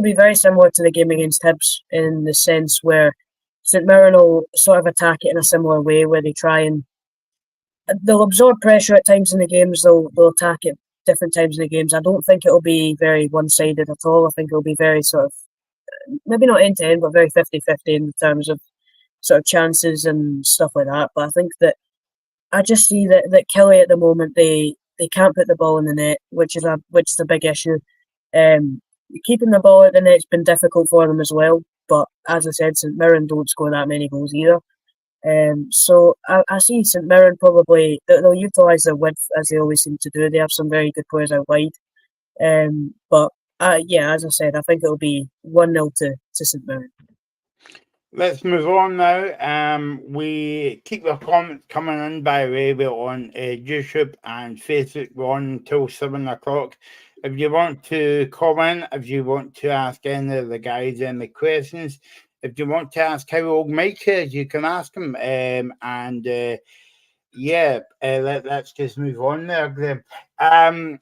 be very similar to the game against Hibs in the sense where St Mirren will sort of attack it in a similar way, where they'll absorb pressure at times in the games. They'll attack it different times in the games. I don't think it'll be very one-sided at all. I think it'll be very sort of, maybe not end-to-end, but very 50-50 in terms of sort of chances and stuff like that. But I think that I just see that Kelly at the moment, they can't put the ball in the net, which is a big issue. Keeping the ball at the net's been difficult for them as well. But as I said, St Mirren don't score that many goals either. So I see St Mirren probably, they'll utilise their width as they always seem to do. They have some very good players out wide. But yeah, as I said, I think it'll be 1-0 to St Mirren. Let's move on now. We keep your comments coming in by radio on YouTube and Facebook. We're on until 7 o'clock. If you want to comment, if you want to ask any of the guys any questions, if you want to ask how old Mike is, you can ask him. Let's just move on there, Graham. Not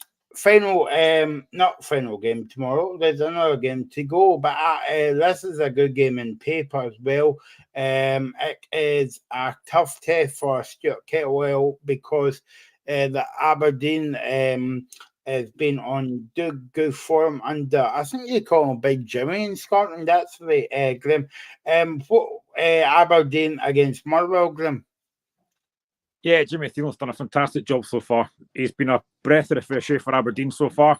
final game tomorrow. There's another game to go, but this is a good game in paper as well. It is a tough test for Stuart Kettlewell because the Aberdeen has been on good form under, I think you call him Big Jimmy in Scotland. That's right, Graham. Aberdeen against Motherwell, Graham. Yeah, Jimmy Thiel's done a fantastic job so far. He's been a breath of the fresh air for Aberdeen so far.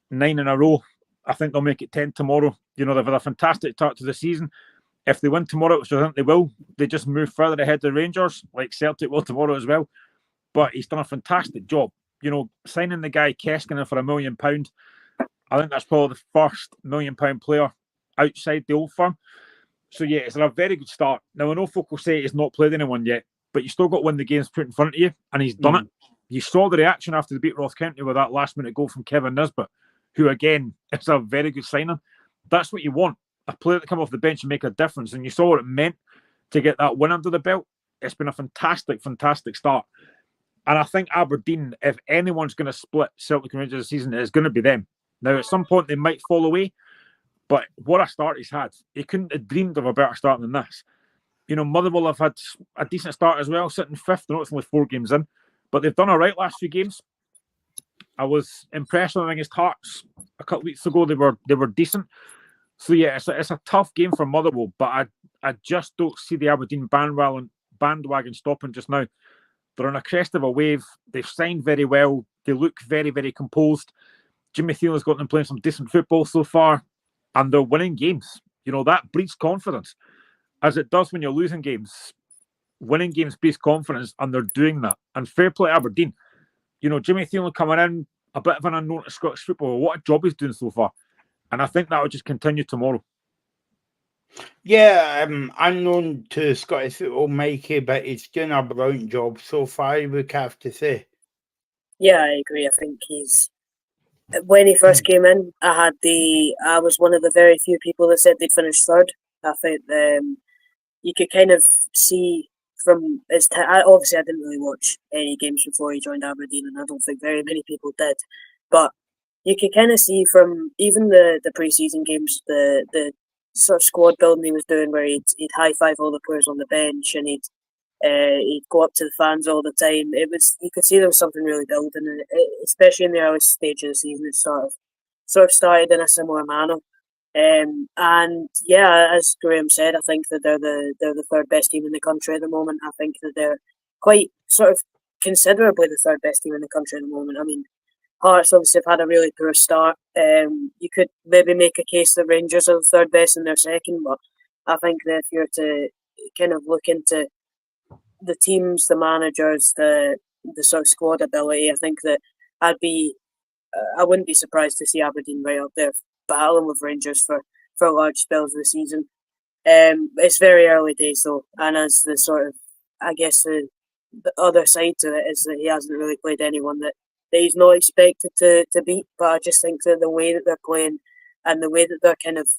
9 in a row. I think they'll make it 10 tomorrow. You know, they've had a fantastic start to the season. If they win tomorrow, which I think they will, they just move further ahead of the Rangers, like Celtic will tomorrow as well. But he's done a fantastic job. You know, signing the guy Keskinen for £1 million. I think that's probably the first £1 million player outside the Old Firm. So yeah, it's a very good start. Now I know folk will say he's not played anyone yet, but you still got to win the games put in front of you, and he's done it. You saw the reaction after they beat Ross County with that last-minute goal from Kevin Nisbet, who again is a very good signing. That's what you want, a player to come off the bench and make a difference. And you saw what it meant to get that win under the belt. It's been a fantastic, fantastic start. And I think Aberdeen, if anyone's going to split Celtic and Rangers this season, it's going to be them. Now, at some point, they might fall away, but what a start he's had. He couldn't have dreamed of a better start than this. You know, Motherwell have had a decent start as well, sitting fifth. I know it's only 4 games in, but they've done all right last few games. I was impressed with them against Hearts a couple of weeks ago. They were decent. So yeah, it's a tough game for Motherwell, but I just don't see the Aberdeen bandwagon stopping just now. They're on a crest of a wave. They've signed very well. They look very, very composed. Jimmy Thiel has got them playing some decent football so far, and they're winning games. You know, that breeds confidence, as it does when you're losing games. Winning games breeds confidence, and they're doing that. And fair play Aberdeen. You know, Jimmy Thiel coming in, a bit of an unknown to Scottish football. What a job he's doing so far. And I think that will just continue tomorrow. Yeah, unknown to Scottish football, Mikey, but he's doing a brilliant job so far, I would have to say. Yeah, I agree. I think when he first came in, I was one of the very few people that said they'd finish third. I think you could kind of see from his time. Obviously, I didn't really watch any games before he joined Aberdeen, and I don't think very many people did. But you could kind of see from even the pre-season games, the sort of squad building he was doing, where he'd high five all the players on the bench, and he'd go up to the fans all the time. You could see there was something really building, and especially in the early stage of the season, it sort of started in a similar manner. And yeah, as Graham said, I think that they're the third best team in the country at the moment. I think that they're quite sort of considerably the third best team in the country at the moment. I mean, Hearts obviously have had a really poor start. You could maybe make a case that Rangers are the third best and they're second, but I think that if you're to kind of look into the teams, the managers, the sort of squad ability, I think that I wouldn't be surprised to see Aberdeen right up there battling with Rangers for large spells of the season. It's very early days though, and as the sort of, I guess the other side to it is that he hasn't really played anyone that he's not expected to beat. But I just think that the way that they're playing and the way that they're kind of,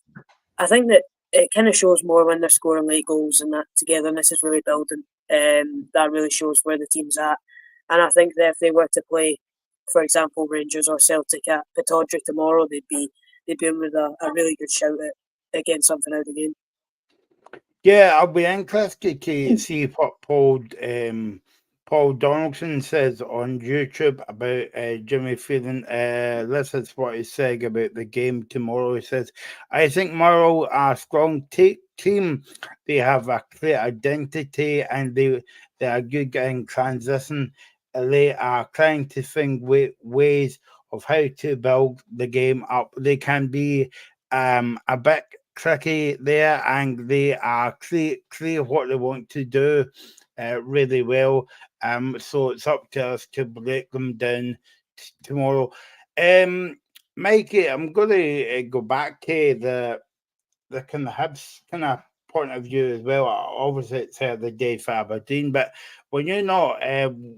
I think that it kind of shows more when they're scoring late goals, and that togetherness is really building. That really shows where the team's at. And I think that if they were to play, for example, Rangers or Celtic at Pittodrie tomorrow, they'd be in with a really good shout at getting something out of the game. Yeah, I'll be interested to see what Paul Donaldson says on YouTube about Jimmy Phelan. This is what he said about the game tomorrow. He says, I think Murrow are a strong team. They have a clear identity and they are good in transition. They are trying to think ways of how to build the game up. They can be a bit tricky there, and they are clear what they want to do really well. So it's up to us to break them down tomorrow. Mikey, I'm going to go back to the kind of Hibs kind of point of view as well. Obviously, it's the day for Aberdeen, but when you're not,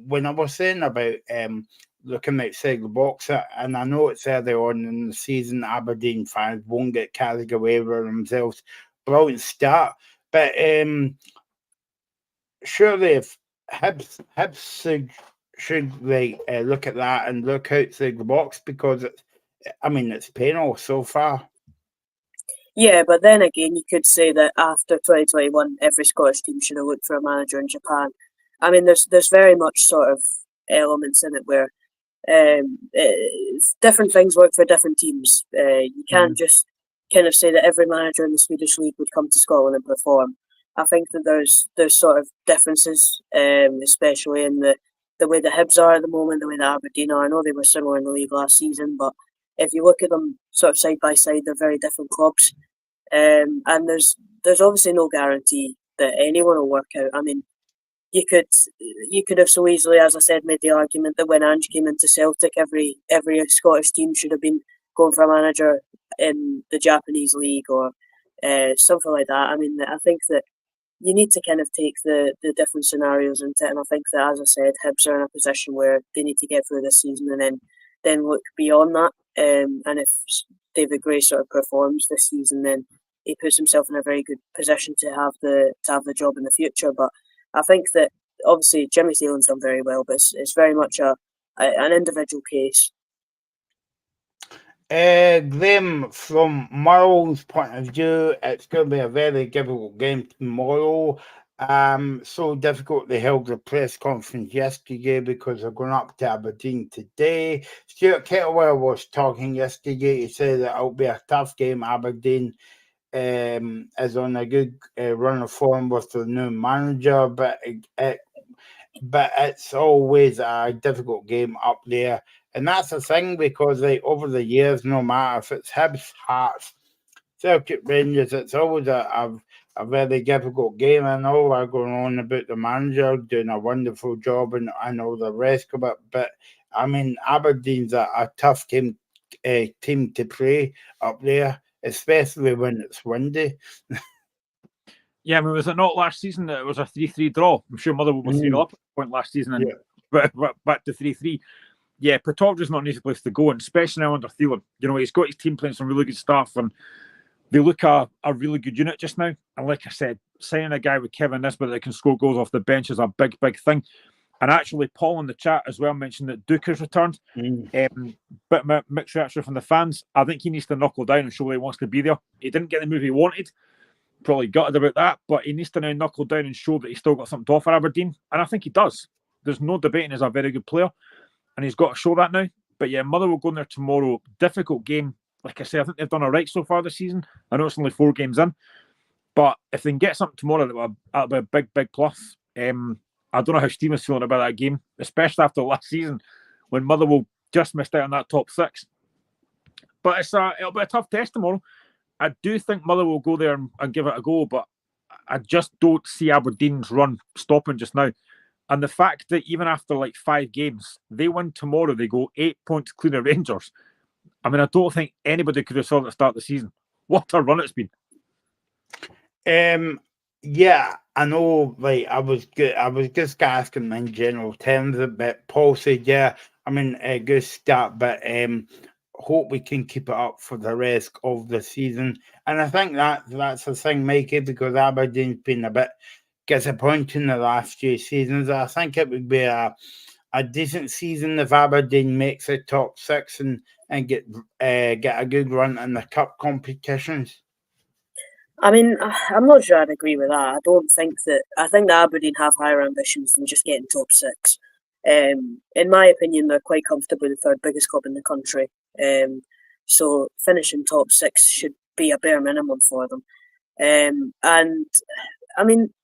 when I was saying about looking outside the box, and I know it's early on in the season, Aberdeen fans won't get carried away with themselves. Brilliant start, but surely if Hibs should look at that and look outside the box, because it's painful so far. Yeah, but then again, you could say that after 2021, every Scottish team should have looked for a manager in Japan. I mean, there's very much sort of elements in it where different things work for different teams. You can't just kind of say that every manager in the Swedish league would come to Scotland and perform. I think that there's sort of differences, especially in the way the Hibs are at the moment, the way the Aberdeen are. I know they were similar in the league last season, but if you look at them sort of side by side, they're very different clubs. And there's obviously no guarantee that anyone will work out. I mean, you could have so easily, as I said, made the argument that when Ange came into Celtic, every Scottish team should have been going for a manager in the Japanese league or something like that. I mean, I think that you need to kind of take the different scenarios into it, and I think that, as I said, Hibs are in a position where they need to get through this season and then look beyond that. And if David Gray sort of performs this season, then he puts himself in a very good position to have the job in the future. But I think that obviously Jimmy Thielman's done very well, but it's very much an individual case. Graham, from Murrow's point of view, it's going to be a very difficult game tomorrow. So difficult they held the press conference yesterday because they're going up to Aberdeen today. Stuart Kettlewell was talking yesterday. He said that it'll be a tough game. Aberdeen is on a good run of form with the new manager, but it's always a difficult game up there. And that's the thing, because over the years, no matter if it's Hibs, Hearts, Celtic, Rangers, it's always a very difficult game. I know we're going on about the manager doing a wonderful job and all the rest of it, but I mean, Aberdeen's a tough team to play up there, especially when it's windy. Yeah, I mean, was it not last season that it was a 3-3 draw? I'm sure Motherwell was 3-0 up at the point last season and back to 3-3. Yeah, Petovra's not an easy place to go, and especially now under Thielen. You know, he's got his team playing some really good stuff, and they look a really good unit just now. And like I said, signing a guy with Kevin Nisbet that can score goals off the bench is a big, big thing. And actually, Paul in the chat as well mentioned that Duke has returned. But mixed reaction from the fans. I think he needs to knuckle down and show that he wants to be there. He didn't get the move he wanted. Probably gutted about that, but he needs to now knuckle down and show that he's still got something to offer Aberdeen. And I think he does. There's no debating he's a very good player. And he's got to show that now. But yeah, Motherwell going there tomorrow. Difficult game. Like I say, I think they've done all right so far this season. I know it's only 4 games in. But if they can get something tomorrow, that'll be a big, big plus. I don't know how Stephen's feeling about that game, especially after last season when Motherwell just missed out on that top 6. But it'll be a tough test tomorrow. I do think Motherwell will go there and give it a go, but I just don't see Aberdeen's run stopping just now. And the fact that even after like 5 games, they win tomorrow, they go 8 points clear of Rangers. I mean, I don't think anybody could have saw it at the start of the season. What a run it's been. Yeah, I know. Like I was just asking in general terms a bit. Paul said, "Yeah, I mean, a good start, but hope we can keep it up for the rest of the season." And I think that's the thing, Mikey, because Aberdeen's been a bit disappointing the last few seasons. I think it would be a decent season if Aberdeen makes the top 6 and get a good run in the cup competitions. I mean, I'm not sure I'd agree with that. I think that Aberdeen have higher ambitions than just getting top 6. In my opinion, they're quite comfortably the 3rd biggest club in the country. So finishing top 6 should be a bare minimum for them. And I mean,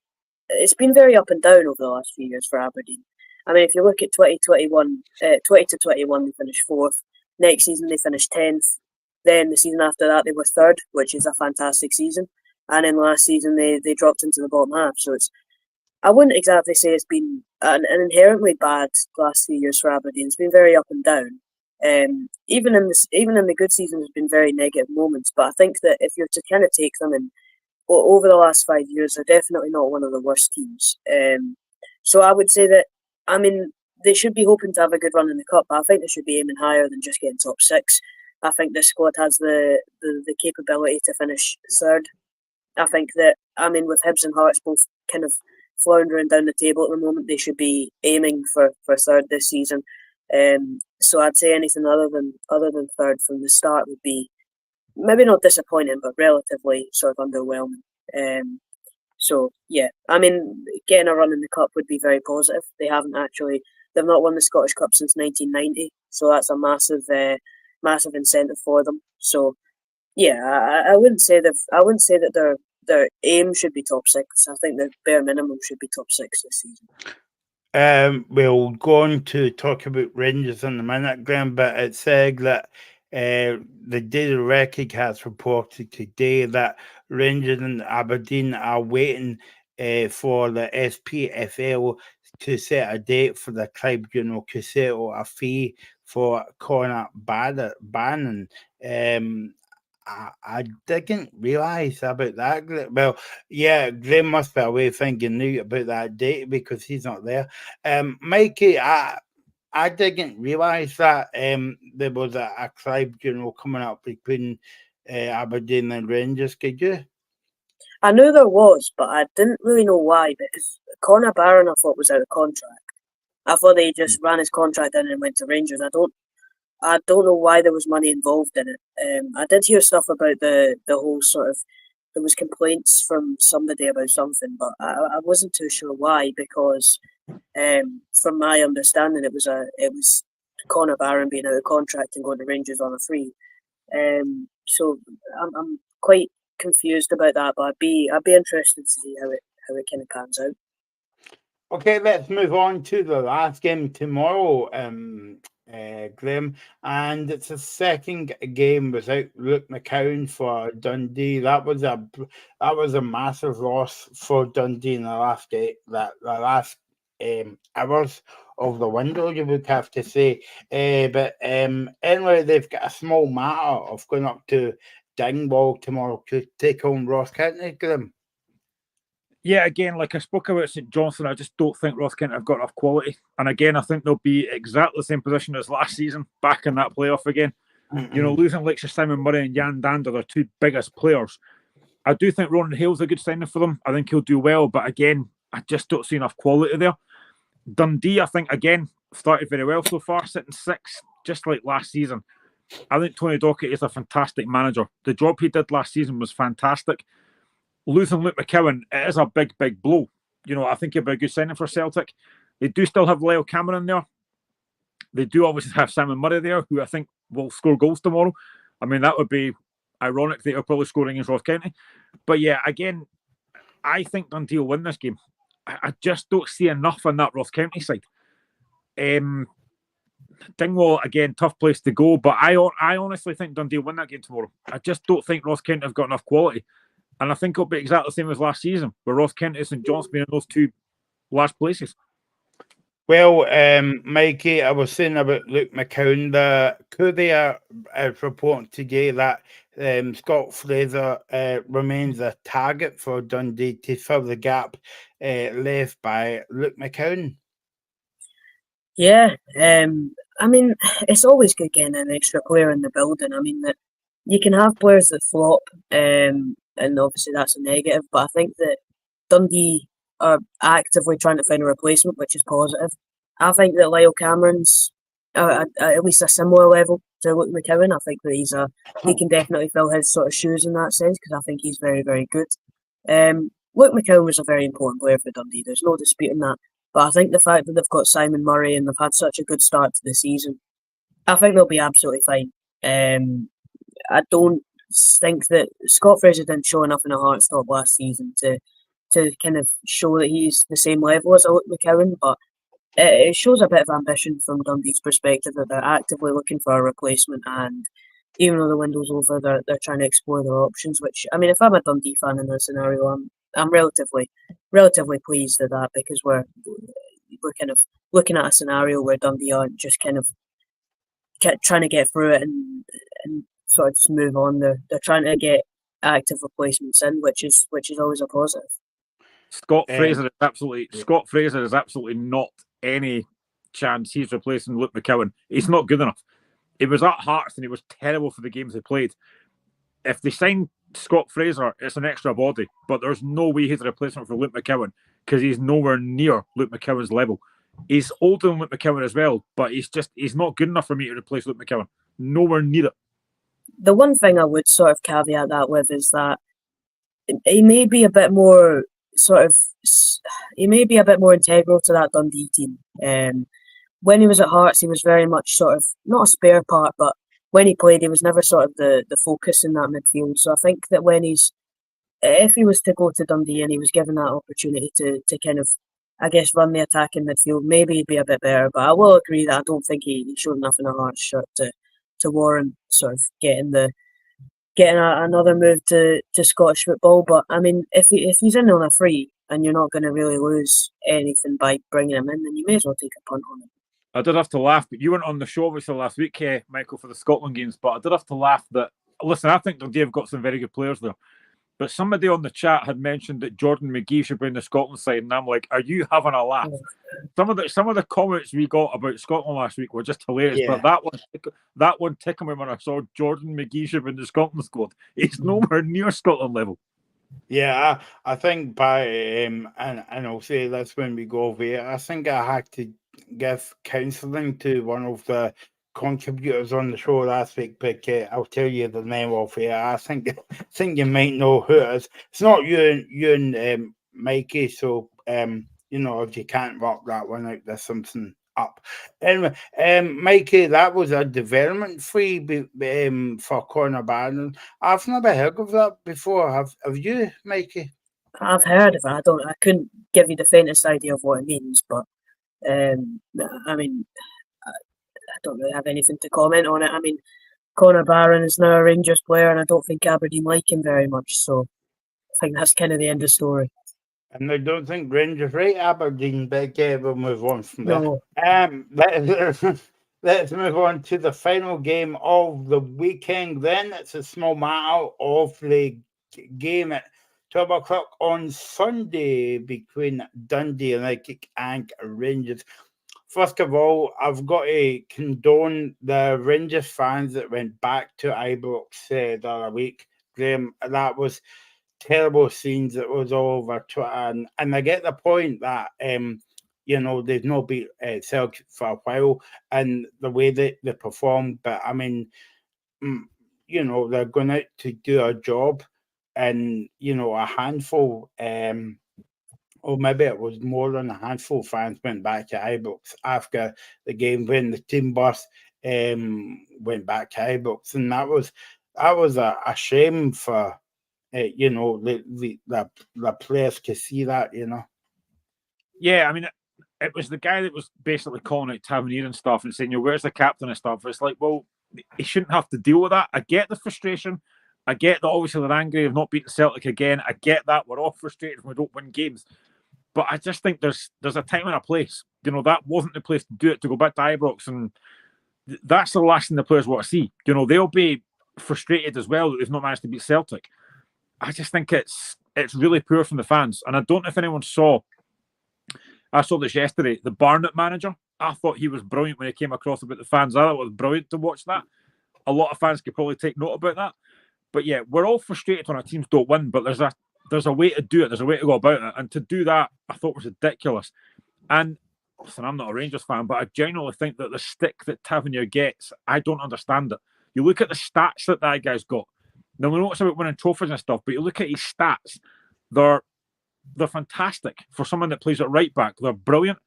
it's been very up and down over the last few years for Aberdeen. I mean, if you look at 2021, 20 to 21, they finished 4th. Next season, they finished 10th. Then the season after that, they were 3rd, which is a fantastic season. And then last season, they dropped into the bottom half. So I wouldn't exactly say it's been an inherently bad last few years for Aberdeen. It's been very up and down. Even in the good seasons, there's been very negative moments. But I think that if you're to kind of take them in over the last 5 years, they're definitely not one of the worst teams. So I would say that, I mean, they should be hoping to have a good run in the cup, but I think they should be aiming higher than just getting top 6. I think this squad has the capability to finish 3rd. I think that, I mean, with Hibs and Hearts both kind of floundering down the table at the moment, they should be aiming for 3rd this season. So I'd say anything other than 3rd from the start would be maybe not disappointing, but relatively sort of underwhelming. So yeah, I mean, getting a run in the cup would be very positive. They've not won the Scottish Cup since 1990, so that's a massive incentive for them. So yeah, I wouldn't say that their aim should be top 6. I think the bare minimum should be top 6 this season. We'll go on to talk about Rangers in a minute, Graham, but it said that the Daily Record has reported today that Rangers and Aberdeen are waiting for the SPFL to set a date for the tribunal to settle a fee for Conor Bannon. I didn't realise about that. Well, yeah, Graham must be away thinking new about that date because he's not there. Mikey, I didn't realise that there was a tribunal coming up between Aberdeen and Rangers. Could you? I knew there was, but I didn't really know why, because Conor Barron I thought was out of contract. I thought they just ran his contract in and went to Rangers. I don't know why there was money involved in it. I did hear stuff about the whole sort of, there was complaints from somebody about something, but I wasn't too sure why, because from my understanding it was Conor Barron being out of contract and going to Rangers on a free. So I'm quite confused about that, but I'd be interested to see how it kind of pans out. Okay, let's move on to the last game tomorrow, Graham, and it's a second game without Luke McCowan for Dundee. That was a massive loss for Dundee in the last hours of the window, you would have to say. But anyway, they've got a small matter of going up to Dingwall tomorrow to take on Ross County, Graham. Yeah, again, like I spoke about St Johnstone, I just don't think Ross Kent have got enough quality. And again, I think they'll be exactly the same position as last season, back in that playoff again. You know, losing like Simon Murray and Jan Dander, their two biggest players. I do think Ronan Hale's a good signing for them. I think he'll do well, but again, I just don't see enough quality there. Dundee, I think, again, started very well so far, sitting 6th, just like last season. I think Tony Docherty is a fantastic manager. The job he did last season was fantastic. Losing Luke McCowan, it is a big, big blow. You know, I think it'd be a good signing for Celtic. They do still have Lyle Cameron there. They do obviously have Simon Murray there, who I think will score goals tomorrow. I mean, that would be ironic that he'll probably score against Ross County. But yeah, again, I think Dundee will win this game. I just don't see enough on that Ross County side. Dingwall, again, tough place to go, but I honestly think Dundee will win that game tomorrow. I just don't think Ross County have got enough quality. And I think it'll be exactly the same as last season, where Ross Kent and St John's been in those two last places. Well, Mikey, I was saying about Luke McCowan, the Courier report today that Scott Fraser remains a target for Dundee to fill the gap left by Luke McCowan. Yeah, I mean, it's always good getting an extra player in the building. I mean, that you can have players that flop, and obviously that's a negative, but I think that Dundee are actively trying to find a replacement, which is positive. I think that Lyle Cameron's at least a similar level to Luke McCowan. I think that he can definitely fill his sort of shoes in that sense, because I think he's very, very good. Luke McCowan was a very important player for Dundee. There's no disputing that. But I think the fact that they've got Simon Murray and they've had such a good start to the season, I think they'll be absolutely fine. I don't think that Scott Fraser didn't show enough in a Hearts top last season to kind of show that he's the same level as a Luke McCowan, but it shows a bit of ambition from Dundee's perspective that they're actively looking for a replacement, and even though the window's over, they're trying to explore their options, which, I mean, if I'm a Dundee fan in this scenario, I'm relatively pleased at that, because we're kind of looking at a scenario where Dundee aren't just kind of trying to get through it and sort of just move on. They're trying to get active replacements in, which is always a positive. Scott Fraser is absolutely not any chance he's replacing Luke McCowan. He's not good enough. He was at Hearts and he was terrible for the games he played. If they sign Scott Fraser, it's an extra body, but there's no way he's a replacement for Luke McCowan, because he's nowhere near Luke McCowan's level. He's older than Luke McCowan as well, but he's not good enough for me to replace Luke McCowan. Nowhere near it. The one thing I would sort of caveat that with is that he may be a bit more integral to that Dundee team. When he was at Hearts, he was very much sort of not a spare part, but when he played, he was never sort of the focus in that midfield. So I think that when he's if he was to go to Dundee and he was given that opportunity to kind of, I guess, run the attack in midfield, maybe he'd be a bit better. But I will agree that I don't think he showed enough in a Hearts shirt to warrant sort of getting another move to Scottish football. But I mean, if he's in on a free and you're not going to really lose anything by bringing him in, then you may as well take a punt on him. I did have to laugh, but you weren't on the show obviously last week, Michael, for the Scotland games. But I did have to laugh that, listen, I think they've got some very good players there. But somebody on the chat had mentioned that Jordan McGee should be in the Scotland side, and I'm like, are you having a laugh? Some of the comments we got about Scotland last week were just hilarious. Yeah. But that one tickled me when I saw Jordan McGee should be in the Scotland squad. He's nowhere near Scotland level. Yeah, I think by and I'll say this when we go over here, I think I had to give counselling to one of the contributors on the show last week, but I'll tell you the name of here. I think you might know who it is. It's not you and Mikey, so you know, if you can't rock that one out, there's something up. Anyway, Mikey, that was a development fee for Conor Barron. I've never heard of that before. Have you, Mikey? I've heard of it. I couldn't give you the faintest idea of what it means, but I mean, I don't really have anything to comment on it. I mean, Conor Barron is now a Rangers player, and I don't think Aberdeen like him very much. So I think that's kind of the end of the story. And I don't think Rangers right Aberdeen, but we'll move on from there. No. Let's move on to the final game of the weekend. Then it's a small matter of the game at 12 o'clock on Sunday between Dundee United and Rangers. First of all, I've got to condone the Rangers fans that went back to Ibrox the other week. Graham, that was terrible scenes that was all over Twitter, and I get the point that you know, they've not beat Celtic for a while, and the way that they performed, but I mean, you know, they're going out to do a job, and you know, a handful, or maybe it was more than a handful of fans went back to Ibrox after the game when the team bus went back to Ibrox, and that was a shame for. You know, the players can see that, you know. Yeah, I mean, it was the guy that was basically calling out Tavernier and stuff and saying, where's the captain and stuff? It's like, well, he shouldn't have to deal with that. I get the frustration. I get that obviously they're angry of not beating Celtic again. I get that. We're all frustrated when we don't win games. But I just think there's a time and a place. You know, that wasn't the place to do it, to go back to Ibrox. And that's the last thing the players want to see. You know, they'll be frustrated as well that they've not managed to beat Celtic. I just think it's really poor from the fans. And I don't know if anyone saw, I saw this yesterday, the Barnet manager. I thought he was brilliant when he came across about the fans. I thought it was brilliant to watch that. A lot of fans could probably take note about that. But yeah, we're all frustrated when our teams don't win, but there's a way to do it. There's a way to go about it. And to do that, I thought was ridiculous. And listen, I'm not a Rangers fan, but I genuinely think that the stick that Tavernier gets, I don't understand it. You look at the stats that guy's got. Now, we know it's about winning trophies and stuff, but you look at his stats, they're fantastic for someone that plays at right back. They're brilliant.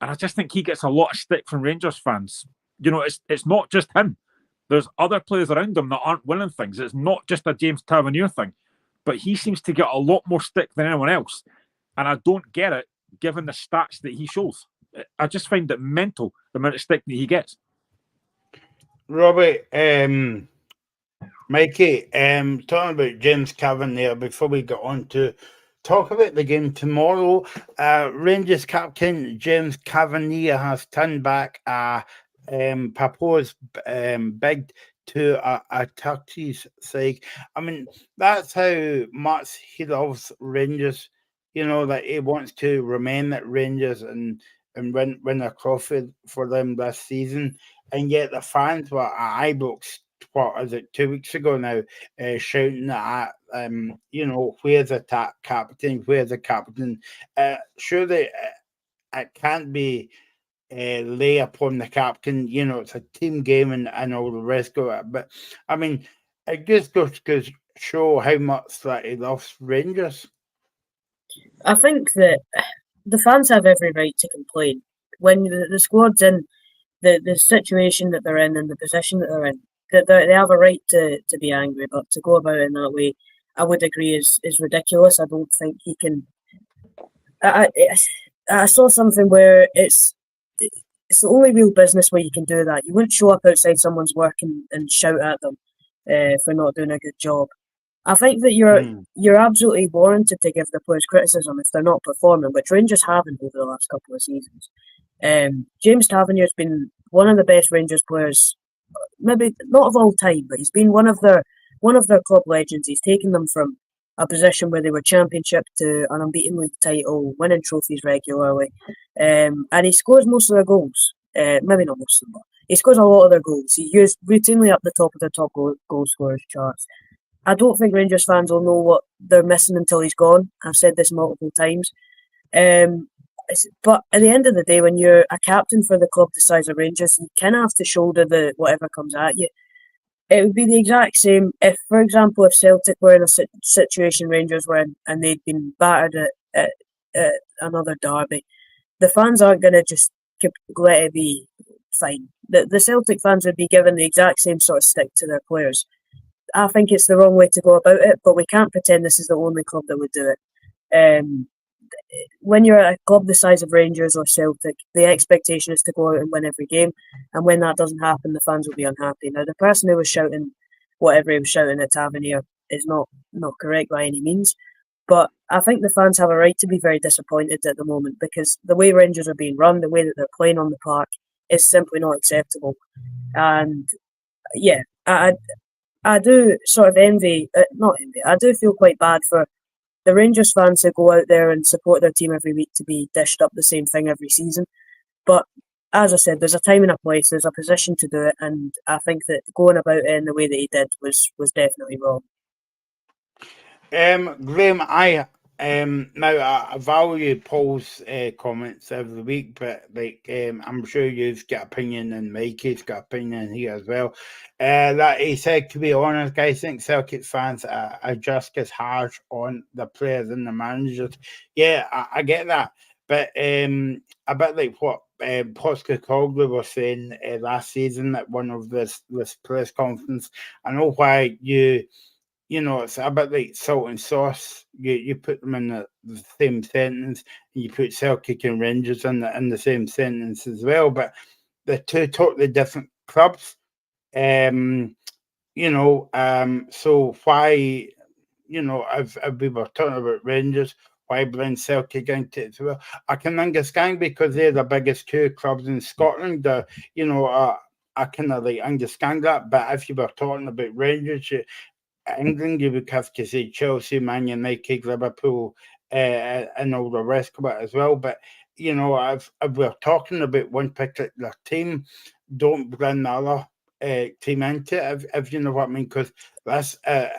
And I just think he gets a lot of stick from Rangers fans. You know, it's not just him. There's other players around him that aren't winning things. It's not just a James Tavernier thing. But he seems to get a lot more stick than anyone else. And I don't get it, given the stats that he shows. I just find it mental, the amount of stick that he gets. Robbie, Mikey, talking about James Tavernier before we get on to talk about the game tomorrow. Rangers captain James Tavernier has turned back a proposed bid to a Turkish side. I mean, that's how much he loves Rangers. You know, that he wants to remain at Rangers and win a trophy for them this season. And yet the fans were at Ibrox, what is it, 2 weeks ago now, shouting at, you know, where's the captain, where's the captain? Surely it can't be lay upon the captain. You know, it's a team game and all the rest of it. But, I mean, it just goes to show how much that he loves Rangers. I think that the fans have every right to complain. When the squad's in the situation that they're in and the position that they're in, they have a right to be angry, but to go about it in that way, I would agree is ridiculous. I don't think he can. I saw something where it's the only real business where you can do that. You wouldn't show up outside someone's work and shout at them for not doing a good job. I think that you're absolutely warranted to give the players criticism if they're not performing, which Rangers haven't over the last couple of seasons. James Tavernier's been one of the best Rangers players, maybe not of all time, but he's been one of their club legends. He's taken them from a position where they were championship to an unbeaten league title, winning trophies regularly, and he scores most of their goals. Maybe not most of them, but he scores a lot of their goals. He's routinely up the top of the top goal scorers charts. I don't think Rangers fans will know what they're missing until he's gone. I've said this multiple times. But at the end of the day, when you're a captain for the club the size of Rangers, you kind of have to shoulder the whatever comes at you. It would be the exact same if, for example, if Celtic were in a situation Rangers were in and they'd been battered at another derby. The fans aren't going to just let it be fine. The Celtic fans would be given the exact same sort of stick to their players. I think it's the wrong way to go about it, but we can't pretend this is the only club that would do it. When you're at a club the size of Rangers or Celtic, the expectation is to go out and win every game, and when that doesn't happen, the fans will be unhappy. Now, the person who was shouting whatever he was shouting at Tavernier is not correct by any means, but I think the fans have a right to be very disappointed at the moment because the way Rangers are being run, the way that they're playing on the park, is simply not acceptable. And yeah, I do sort of not envy, I do feel quite bad for the Rangers fans who go out there and support their team every week to be dished up the same thing every season. But as I said, there's a time and a place, there's a position to do it, and I think that going about it in the way that he did was definitely wrong. Graham, now I value Paul's comments every week, but I'm sure you've got opinion and Mikey's got opinion here as well. That he said, to be honest, guys, I think Celtic fans are just as harsh on the players and the managers. Yeah, I get that, but a bit like what Postecoglou was saying last season at one of this press conference. I know why you know, it's a bit like salt and sauce. You put them in the same sentence, and you put Celtic and Rangers in the same sentence as well. But they're two totally different clubs. So why, if we were talking about Rangers, why blend Celtic into it as well? I can understand because they're the biggest two clubs in Scotland. I kind of like understand that. But if you were talking about Rangers, England, you would have to say Chelsea, Man United, Liverpool, and all the rest of it as well. But if we're talking about one particular team, don't bring the other team into it, if you know what I mean. Because that's, I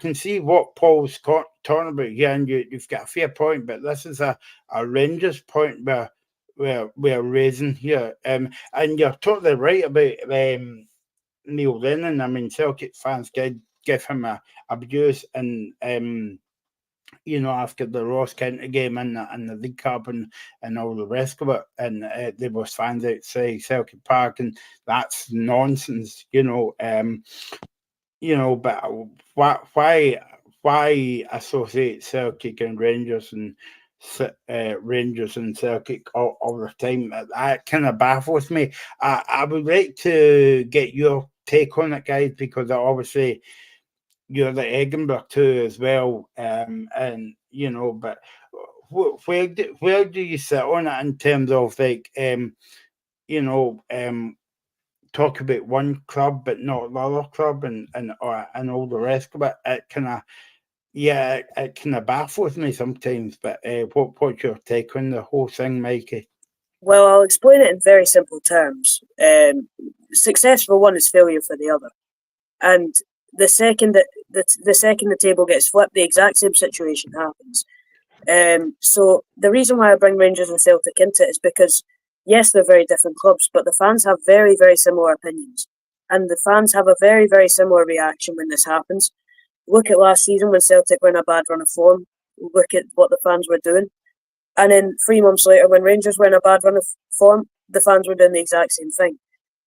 can see what Paul's talking about here, and you've got a fair point. But this is a Rangers point we're raising here, and you're totally right about Neil Lennon. I mean, Celtic fans did give him a abuse, and after the Ross County game and the League Cup and all the rest of it, and there was fans outside Celtic Park, and that's nonsense, But why associate Celtic and Rangers and Celtic all the time? That kind of baffles me. I would like to get your take on it, guys, because obviously you're the Edinburgh too as well, but where do you sit on it in terms of talk about one club but not the other club and all the rest of it? It kind of baffles me sometimes. But what's your take on the whole thing, Mikey? Well, I'll explain it in very simple terms. Success for one is failure for the other, and the second that the table gets flipped, the exact same situation happens. So the reason why I bring Rangers and Celtic into it is because yes, they're very different clubs, but the fans have very, very similar opinions, and the fans have a very, very similar reaction when this happens. Look at last season when Celtic were in a bad run of form. Look at what the fans were doing. And then 3 months later, when Rangers were in a bad run of form, the fans were doing the exact same thing.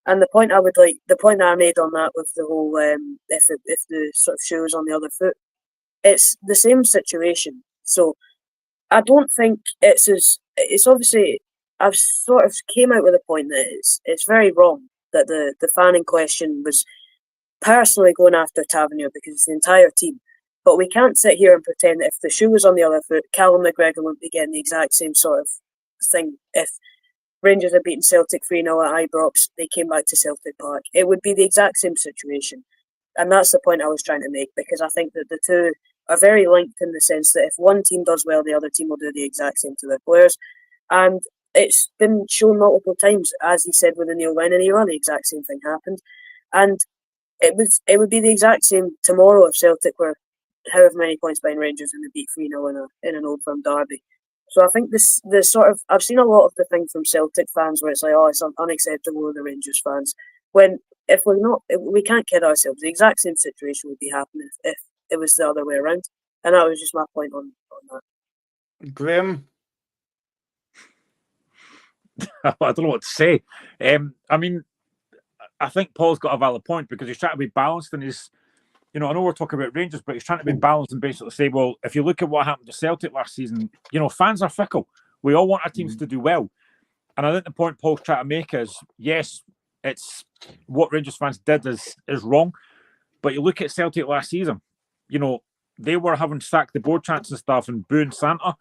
And the point that I made on that with the whole if the sort of shoe is on the other foot, it's the same situation. So I don't think it's obviously I've sort of came out with a point that it's very wrong that the fan in question was personally going after Tavernier because it's the entire team. But we can't sit here and pretend that if the shoe was on the other foot, Callum McGregor wouldn't be getting the exact same sort of thing. If Rangers had beaten Celtic 3-0 at Ibrox, they came back to Celtic Park. It would be the exact same situation. And that's the point I was trying to make, because I think that the two are very linked in the sense that if one team does well, the other team will do the exact same to their players. And it's been shown multiple times, as he said with the Neil Lennon era, the exact same thing happened. And it would be the exact same tomorrow if Celtic were however many points behind Rangers and they beat 3-0 in an Old Firm derby. So I think the sort of I've seen a lot of the thing from Celtic fans where it's like, oh, it's unacceptable with the Rangers fans. When if we're not, we can't kid ourselves. The exact same situation would be happening if it was the other way around. And that was just my point on that. Graham? I don't know what to say. I mean, I think Paul's got a valid point because he's trying to be balanced in his. I know we're talking about Rangers, but he's trying to be balanced and basically say, well, if you look at what happened to Celtic last season, fans are fickle. We all want our teams to do well. And I think the point Paul's trying to make is, yes, it's what Rangers fans did is wrong. But you look at Celtic last season, they were having sacked the board chants and stuff and booing Santa.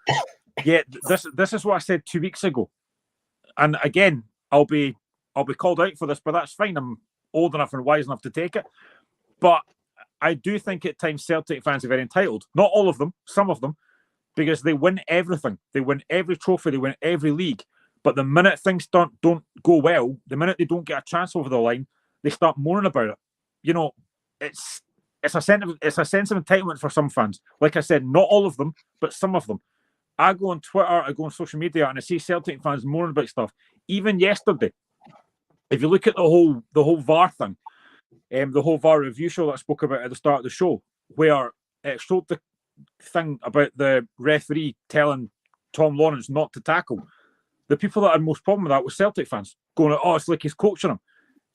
Yet this is what I said 2 weeks ago. And again, I'll be called out for this, but that's fine. I'm old enough and wise enough to take it. But I do think at times Celtic fans are very entitled. Not all of them, some of them, because they win everything. They win every trophy. They win every league. But the minute things don't go well, the minute they don't get a chance over the line, they start moaning about it. It's a sense of entitlement for some fans. Like I said, not all of them, but some of them. I go on Twitter, I go on social media, and I see Celtic fans moaning about stuff. Even yesterday, if you look at the whole VAR thing, the whole VAR review show that I spoke about at the start of the show, where it showed the thing about the referee telling Tom Lawrence not to tackle. The people that had most problem with that were Celtic fans, going, oh, it's like he's coaching them.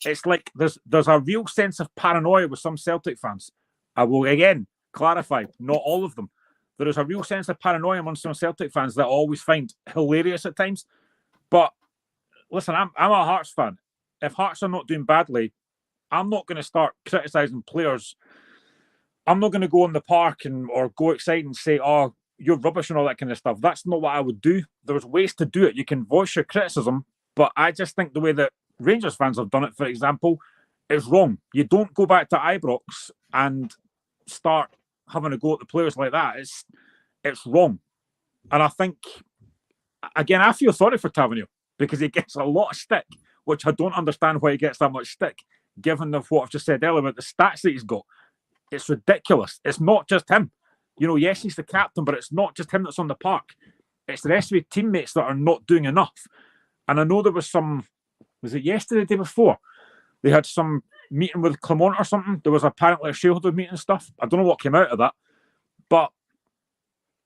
It's like there's a real sense of paranoia with some Celtic fans. I will again clarify, not all of them. There is a real sense of paranoia among some Celtic fans that I always find hilarious at times. But listen, I'm a Hearts fan. If Hearts are not doing badly, I'm not going to start criticising players. I'm not going to go in the park or go excited and say, oh, you're rubbish and all that kind of stuff. That's not what I would do. There's ways to do it. You can voice your criticism, but I just think the way that Rangers fans have done it, for example, is wrong. You don't go back to Ibrox and start having a go at the players like that. It's wrong. And I think, again, I feel sorry for Tavernier because he gets a lot of stick, which I don't understand why he gets that much stick, given what I've just said earlier about the stats that he's got. It's ridiculous. It's not just him. Yes, he's the captain, but it's not just him that's on the park. It's the rest of his teammates that are not doing enough. And I know there was it yesterday, the day before? They had some meeting with Clement or something. There was apparently a shareholder meeting and stuff. I don't know what came out of that. But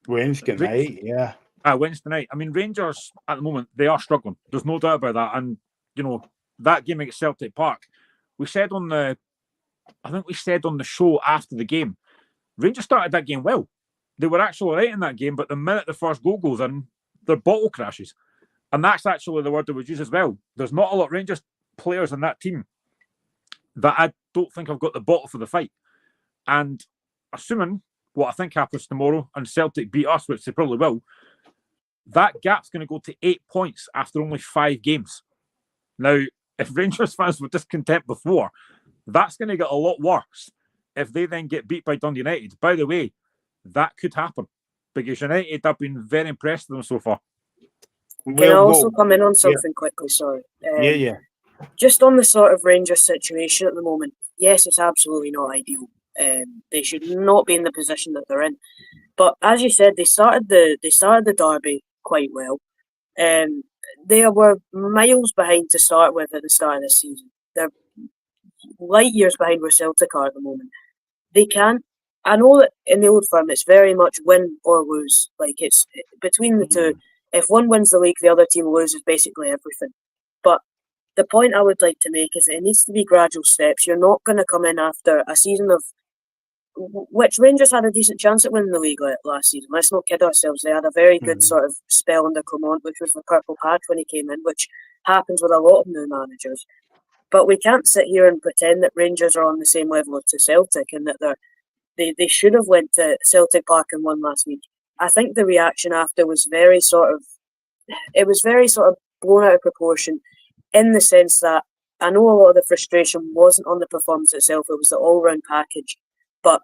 Wednesday night, yeah. Wednesday night. I mean, Rangers at the moment, they are struggling. There's no doubt about that. And, that game against Celtic Park, we said on the show after the game, Rangers started that game well. They were actually right in that game, but the minute the first goal goes in, their bottle crashes. And that's actually the word that was used as well. There's not a lot of Rangers players in that team that I don't think have got the bottle for the fight. And assuming what I think happens tomorrow and Celtic beat us, which they probably will, that gap's going to go to 8 points after only 5 games. Now, if Rangers fans were discontent before, that's going to get a lot worse if they then get beat by Dundee United. By the way, that could happen because United have been very impressed with them so far. Can I also come in on something quickly? Sorry. Yeah. Just on the sort of Rangers situation at the moment, yes, it's absolutely not ideal. They should not be in the position that they're in. But as you said, they started the derby quite well. They were miles behind to start with at the start of this season. They're light years behind where Celtic are at the moment. They can't. I know that in the Old Firm, it's very much win or lose. Like it's between the two. If one wins the league, the other team loses basically everything. But the point I would like to make is that it needs to be gradual steps. You're not going to come in after a season of which Rangers had a decent chance at winning the league last season. Let's not kid ourselves. They had a very good sort of spell under Clement, which was the purple patch when he came in, which happens with a lot of new managers. But we can't sit here and pretend that Rangers are on the same level as Celtic and that they should have went to Celtic Park and won last week. I think the reaction after was very sort of blown out of proportion, in the sense that I know a lot of the frustration wasn't on the performance itself, it was the all-round package. But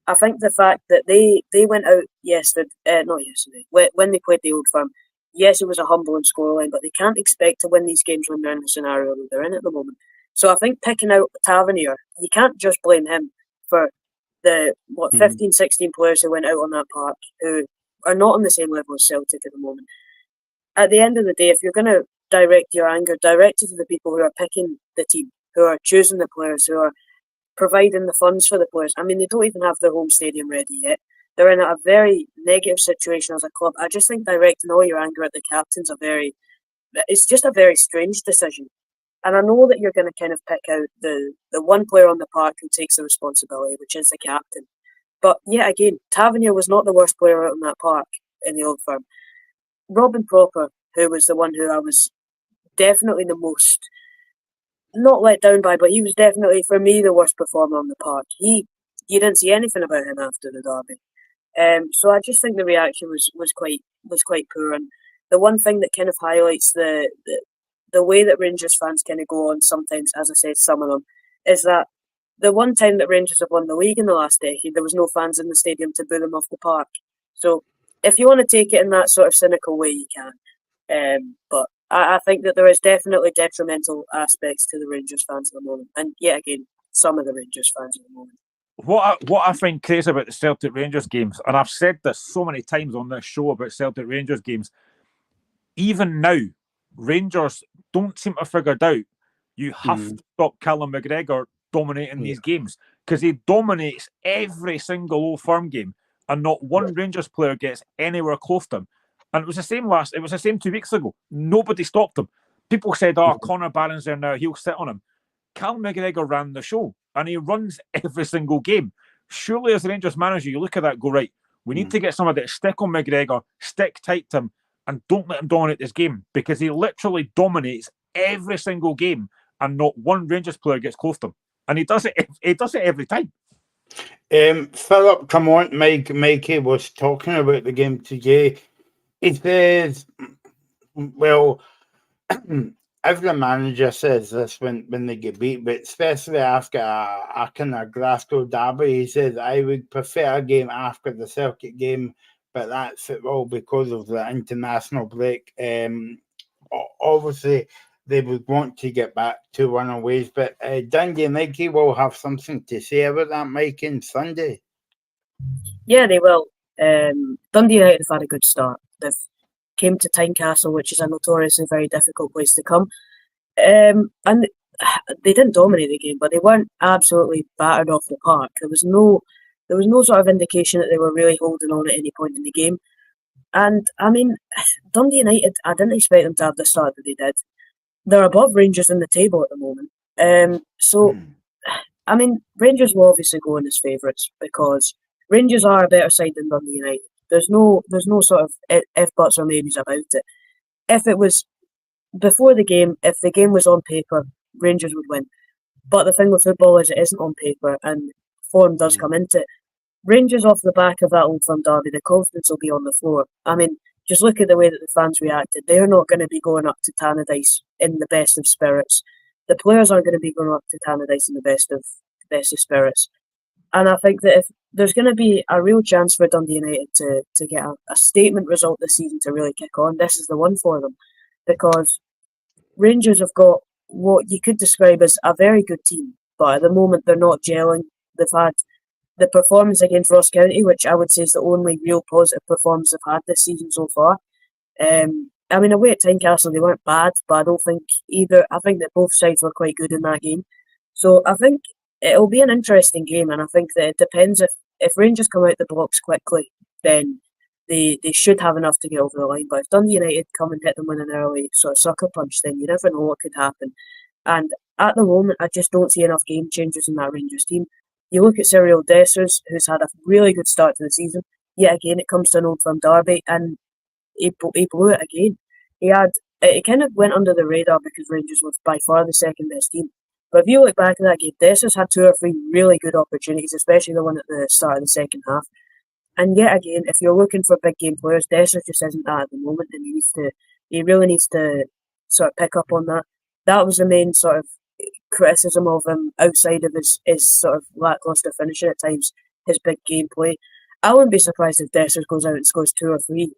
I think the fact that they went out when they played the Old Firm, yes, it was a humbling scoreline, but they can't expect to win these games when they're in the scenario that they're in at the moment. So I think picking out Tavernier, you can't just blame him for the 15, 16 players who went out on that park who are not on the same level as Celtic at the moment. At the end of the day, if you're going to direct your anger, direct it to the people who are picking the team, who are choosing the players, who are providing the funds for the players. I mean, they don't even have their home stadium ready yet. They're in a very negative situation as a club. I just think directing all your anger at the captain's it's just a very strange decision. And I know that you're going to kind of pick out the one player on the park who takes the responsibility, which is the captain. But yet again, Tavernier was not the worst player out on that park in the Old Firm. Robin Proper, who was the one who I was definitely the most not let down by, but he was definitely, for me, the worst performer on the park. You didn't see anything about him after the derby. So I just think the reaction was quite poor. And the one thing that kind of highlights the way that Rangers fans kind of go on sometimes, as I said, some of them, is that the one time that Rangers have won the league in the last decade, there was no fans in the stadium to boo them off the park. So if you want to take it in that sort of cynical way, you can. But I think that there is definitely detrimental aspects to the Rangers fans at the moment. And yet again, some of the Rangers fans at the moment. What I find crazy about the Celtic Rangers games, and I've said this so many times on this show about Celtic Rangers games, even now, Rangers don't seem to have figured out you have to stop Callum McGregor dominating these games, because he dominates every single Old Firm game and not one Rangers player gets anywhere close to him. And it was the same 2 weeks ago. Nobody stopped him. People said, Connor Barron's there now, he'll sit on him. Callum McGregor ran the show and he runs every single game. Surely as the Rangers manager, you look at that and go, right, we need to get somebody to stick on McGregor, stick tight to him, and don't let him dominate this game, because he literally dominates every single game and not one Rangers player gets close to him. And he does it every time. Philip, come on, Mikey was talking about the game today. He says, well, every manager says this when they get beat, but especially after a kind of Glasgow derby, he says, I would prefer a game after the Celtic game, but that's all because of the international break. Obviously, they would want to get back to winning ways, but Dundee and Mikey will have something to say about that, Mikey, on Sunday. Yeah, they will. Dundee United have had a good start. They've came to Tynecastle, which is a notoriously very difficult place to come. And they didn't dominate the game, but they weren't absolutely battered off the park. There was no sort of indication that they were really holding on at any point in the game. And I mean, Dundee United, I didn't expect them to have the start that they did. They're above Rangers in the table at the moment. I mean, Rangers will obviously go in as favourites because Rangers are a better side than Dundee United. There's no sort of if, buts or maybes about it. If it was before the game, if the game was on paper, Rangers would win. But the thing with football is it isn't on paper and form does come into it. Rangers off the back of that Old Firm derby, the confidence will be on the floor. I mean, just look at the way that the fans reacted. They're not going to be going up to Tannadice in the best of spirits. The players aren't going to be going up to Tannadice in the best of spirits. And I think that if there's going to be a real chance for Dundee United to get a statement result this season to really kick on, this is the one for them. Because Rangers have got what you could describe as a very good team, but at the moment they're not gelling. They've had the performance against Ross County, which I would say is the only real positive performance they've had this season so far. I mean, away at Tynecastle, they weren't bad, but I don't think either. I think that both sides were quite good in that game. So I think it'll be an interesting game, and I think that it depends if Rangers come out the blocks quickly, then they should have enough to get over the line. But if Dundee United come and hit them with an early sort of sucker punch, then you never know what could happen. And at the moment, I just don't see enough game changers in that Rangers team. You look at Cyril Dessers, who's had a really good start to the season. Yet again, it comes to an Old Firm derby, and he blew it again. It kind of went under the radar because Rangers was by far the second best team. But if you look back at that game, Dessers had 2 or 3 really good opportunities, especially the one at the start of the second half. And yet again, if you're looking for big game players, Dessers just isn't that at the moment, and he really needs to sort of pick up on that. That was the main sort of criticism of him outside of his sort of lacklustre finishing at times, his big game play. I wouldn't be surprised if Dessers goes out and scores 2 or 3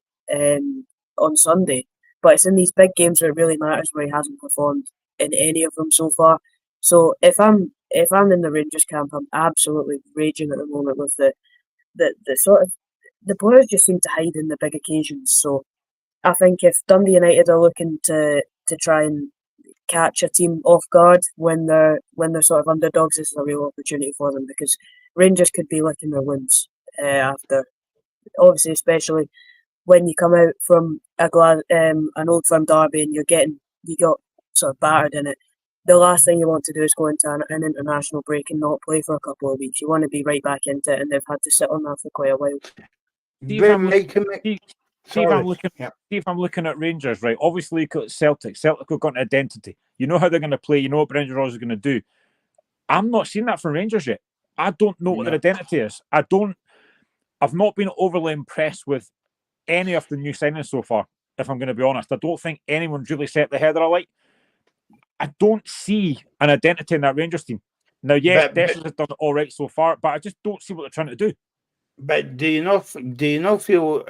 on Sunday, but it's in these big games where it really matters where he hasn't performed in any of them so far. So if I'm in the Rangers camp, I'm absolutely raging at the moment with the sort of the players just seem to hide in the big occasions. So I think if Dundee United are looking to try and catch a team off guard when they're sort of underdogs, this is a real opportunity for them, because Rangers could be licking their wounds after, obviously, especially when you come out from an Old Firm derby and you got sort of battered in it. The last thing you want to do is go into an international break and not play for a couple of weeks. You want to be right back into it, and they've had to sit on that for quite a while. See if I'm looking at Rangers, right? Obviously, you've got Celtic. Celtic have got an identity. You know how they're going to play. You know what Brendan Rodgers is going to do. I'm not seeing that from Rangers yet. I don't know what their identity is. I've not been overly impressed with any of the new signings so far, if I'm going to be honest. I don't think anyone's really set the header alight. I don't see an identity in that Rangers team. Now, yes, Dessers has done it all right so far, but I just don't see what they're trying to do. But do you not feel,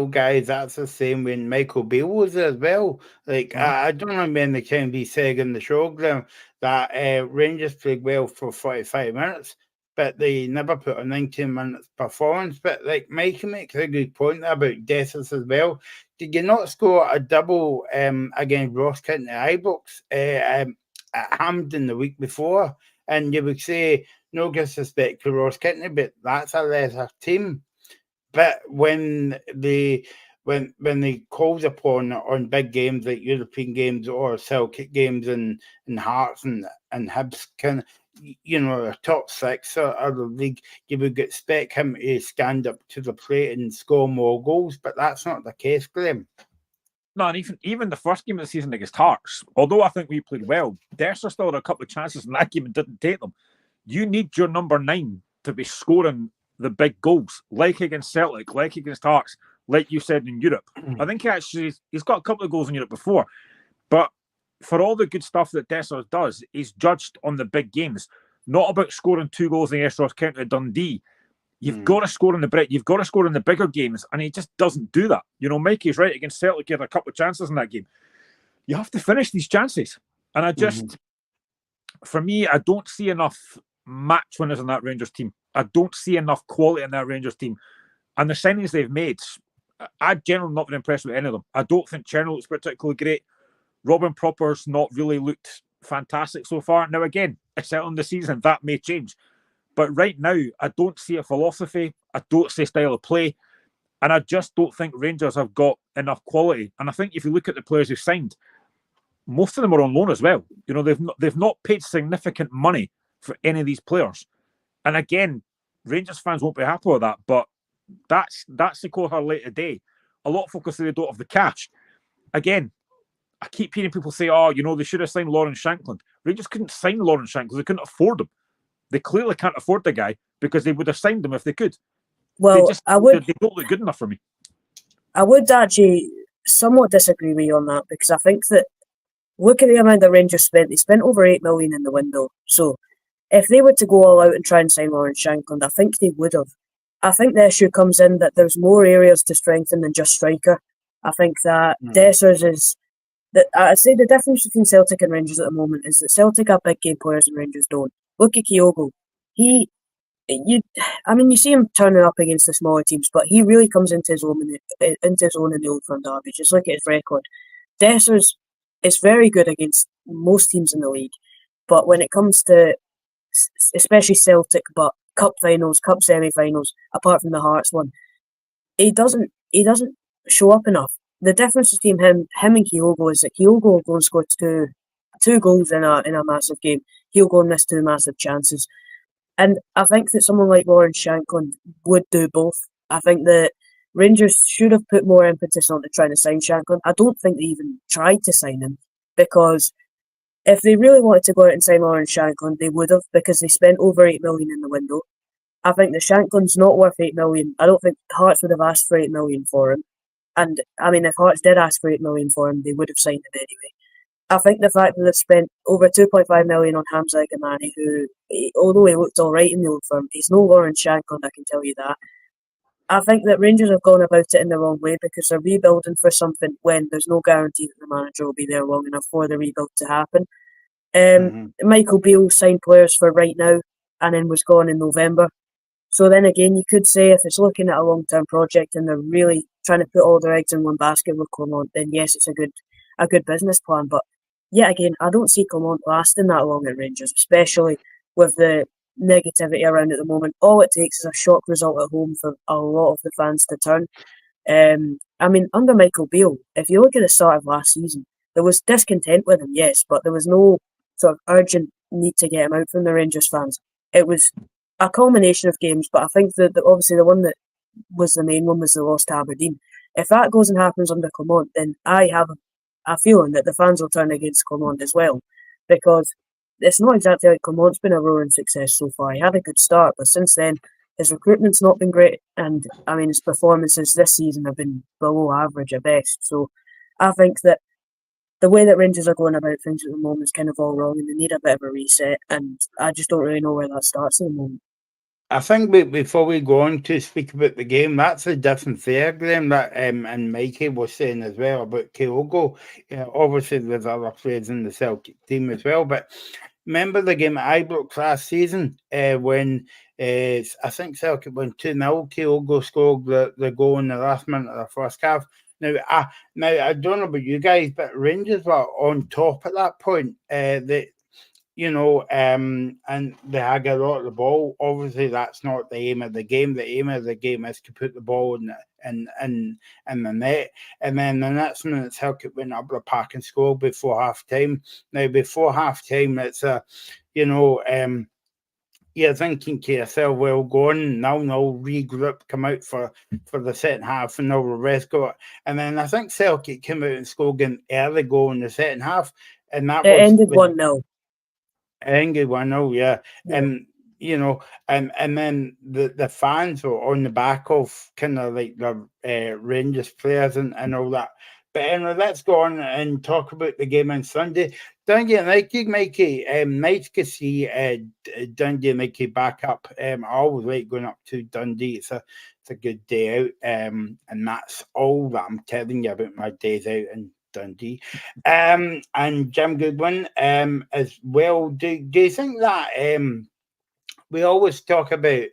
guys, that's the same when Michael Beale was there as well? Like, I don't remember the time he said in the showground that Rangers played well for 45 minutes, but they never put a 19 minutes performance. But like Mikey makes a good point about Dessers as well. Did you not score a double against Ross County Ibrox at Hampden the week before? And you would say, no disrespect to Ross County, but that's a lesser team. But when they called upon on big games like European games or Celtic games and Hearts and Hibs, can a top 6 of the league, you would expect him to stand up to the plate and score more goals. But that's not the case, Graham. No, and even the first game of the season against Hearts, although I think we played well, Dessers still had a couple of chances in that game and didn't take them. You need your number 9 to be scoring the big goals, like against Celtic, like against Hearts, like you said in Europe. I think he's got a couple of goals in Europe before, but for all the good stuff that Dessers does, he's judged on the big games, not about scoring 2 goals against Ross County Dundee. You've got to score in the break. You've got to score in the bigger games, and he just doesn't do that. Mikey's right. Against Celtic, he had a couple of chances in that game. You have to finish these chances, and for me, I don't see enough match winners in that Rangers team. I don't see enough quality in that Rangers team, and the signings they've made, I generally not been impressed with any of them. I don't think Cherno looks particularly great. Robin Propper's not really looked fantastic so far. Now again, it's out on the season, that may change. But right now, I don't see a philosophy. I don't see a style of play. And I just don't think Rangers have got enough quality. And I think if you look at the players who've signed, most of them are on loan as well. They've not paid significant money for any of these players. And again, Rangers fans won't be happy with that. But that's the core late today. A lot of folk say they don't have the cash. Again, I keep hearing people say, they should have signed Lawrence Shankland. Rangers couldn't sign Lawrence Shankland. They couldn't afford him. They clearly can't afford the guy because they would have signed him if they could. Well, they don't look good enough for me. I would actually somewhat disagree with you on that, because I think that look at the amount that Rangers spent. They spent over 8 million in the window. So if they were to go all out and try and sign Lawrence Shankland, I think they would have. I think the issue comes in that there's more areas to strengthen than just striker. I think that Dessers is... I'd say the difference between Celtic and Rangers at the moment is that Celtic have big game players and Rangers don't. Look at Kyogo. You see him turning up against the smaller teams, but he really comes into his own in the Old Firm derby. Just look at his record. Dessers is very good against most teams in the league, but when it comes to especially Celtic, but cup finals, cup semi-finals, apart from the Hearts one, he doesn't show up enough. The difference between him and Kyogo is that Kyogo will go and score 2 2 goals in a massive game. He'll go and miss 2 massive chances. And I think that someone like Lawrence Shankland would do both. I think that Rangers should have put more impetus onto trying to sign Shankland. I don't think they even tried to sign him, because if they really wanted to go out and sign Lawrence Shankland, they would have, because they spent over 8 million in the window. I think that Shankland's not worth 8 million. I don't think Hearts would have asked for 8 million for him. And I mean, if Hearts did ask for 8 million for him, they would have signed him anyway. I think the fact that they've spent over 2.5 million on Hamza Gamani, who, although he looked all right in the Old Firm, he's no Lawrence Shankland, I can tell you that. I think that Rangers have gone about it in the wrong way, because they're rebuilding for something when there's no guarantee that the manager will be there long enough for the rebuild to happen. Michael Beale signed players for right now and then was gone in November. So then again, you could say if it's looking at a long-term project and they're really trying to put all their eggs in one basket with Clement, then yes, it's a good business plan. But yet again, I don't see Clement lasting that long at Rangers, especially with the negativity around at the moment. All it takes is a shock result at home for a lot of the fans to turn. I mean, under Michael Beale, if you look at the start of last season, there was discontent with him, yes, but there was no sort of urgent need to get him out from the Rangers fans. It was a culmination of games, but I think that obviously the one that was the main one was the loss to Aberdeen. If that goes and happens under Clement, then I have a feeling that the fans will turn against Clement as well, because it's not exactly like Clement's been a roaring success so far. He had a good start, but since then his recruitment's not been great, and I mean his performances this season have been below average at best. So I think that the way that Rangers are going about things at the moment is kind of all wrong, and they need a bit of a reset, and I just don't really know where that starts at the moment. I think before we go on to speak about the game, that's a different there, Graham, that and Mikey was saying as well about Kyogo. Obviously, there's other players in the Celtic team as well, but remember the game at Ibrox last season when I think Celtic won 2-0. Kyogo scored the goal in the last minute of the first half. Now I don't know about you guys, but Rangers were on top at that point. And they had a lot of the ball. Obviously, that's not the aim of the game. The aim of the game is to put the ball in the net. And then the next minute, Celtic went up the park and scored before half time. Now, before half time, it's you're thinking to yourself, well, go on now, regroup, come out for the second half, and now the rest go. And then I think Celtic came out and scored an early goal in the second half, and that ended 1-0. Angry 1-0, yeah. And and then the fans were on the back of kind of like the Rangers players and all that. But anyway, let's go on and talk about the game on Sunday. Dundee United, Mikey, nice to see Dundee United back up. I always like going up to Dundee. It's a good day out, and that's all that I'm telling you about my days out in Dundee. And Jim Goodwin as well. Do you think that we always talk about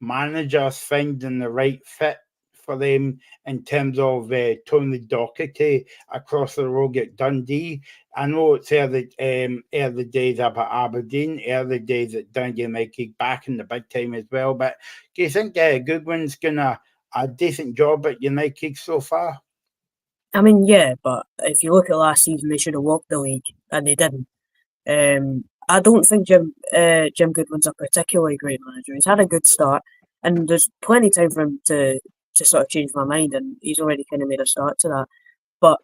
managers finding the right fit for them in terms of Tony Docherty across the road at Dundee? I know it's early days up at Aberdeen, early days at Dundee United, back in the big time as well. But do you think Goodwin's gonna a decent job at United so far? I mean, yeah, but if you look at last season, they should have walked the league, and they didn't. I don't think Jim Goodwin's a particularly great manager. He's had a good start, and there's plenty of time for him to sort of change my mind, and he's already kind of made a start to that. But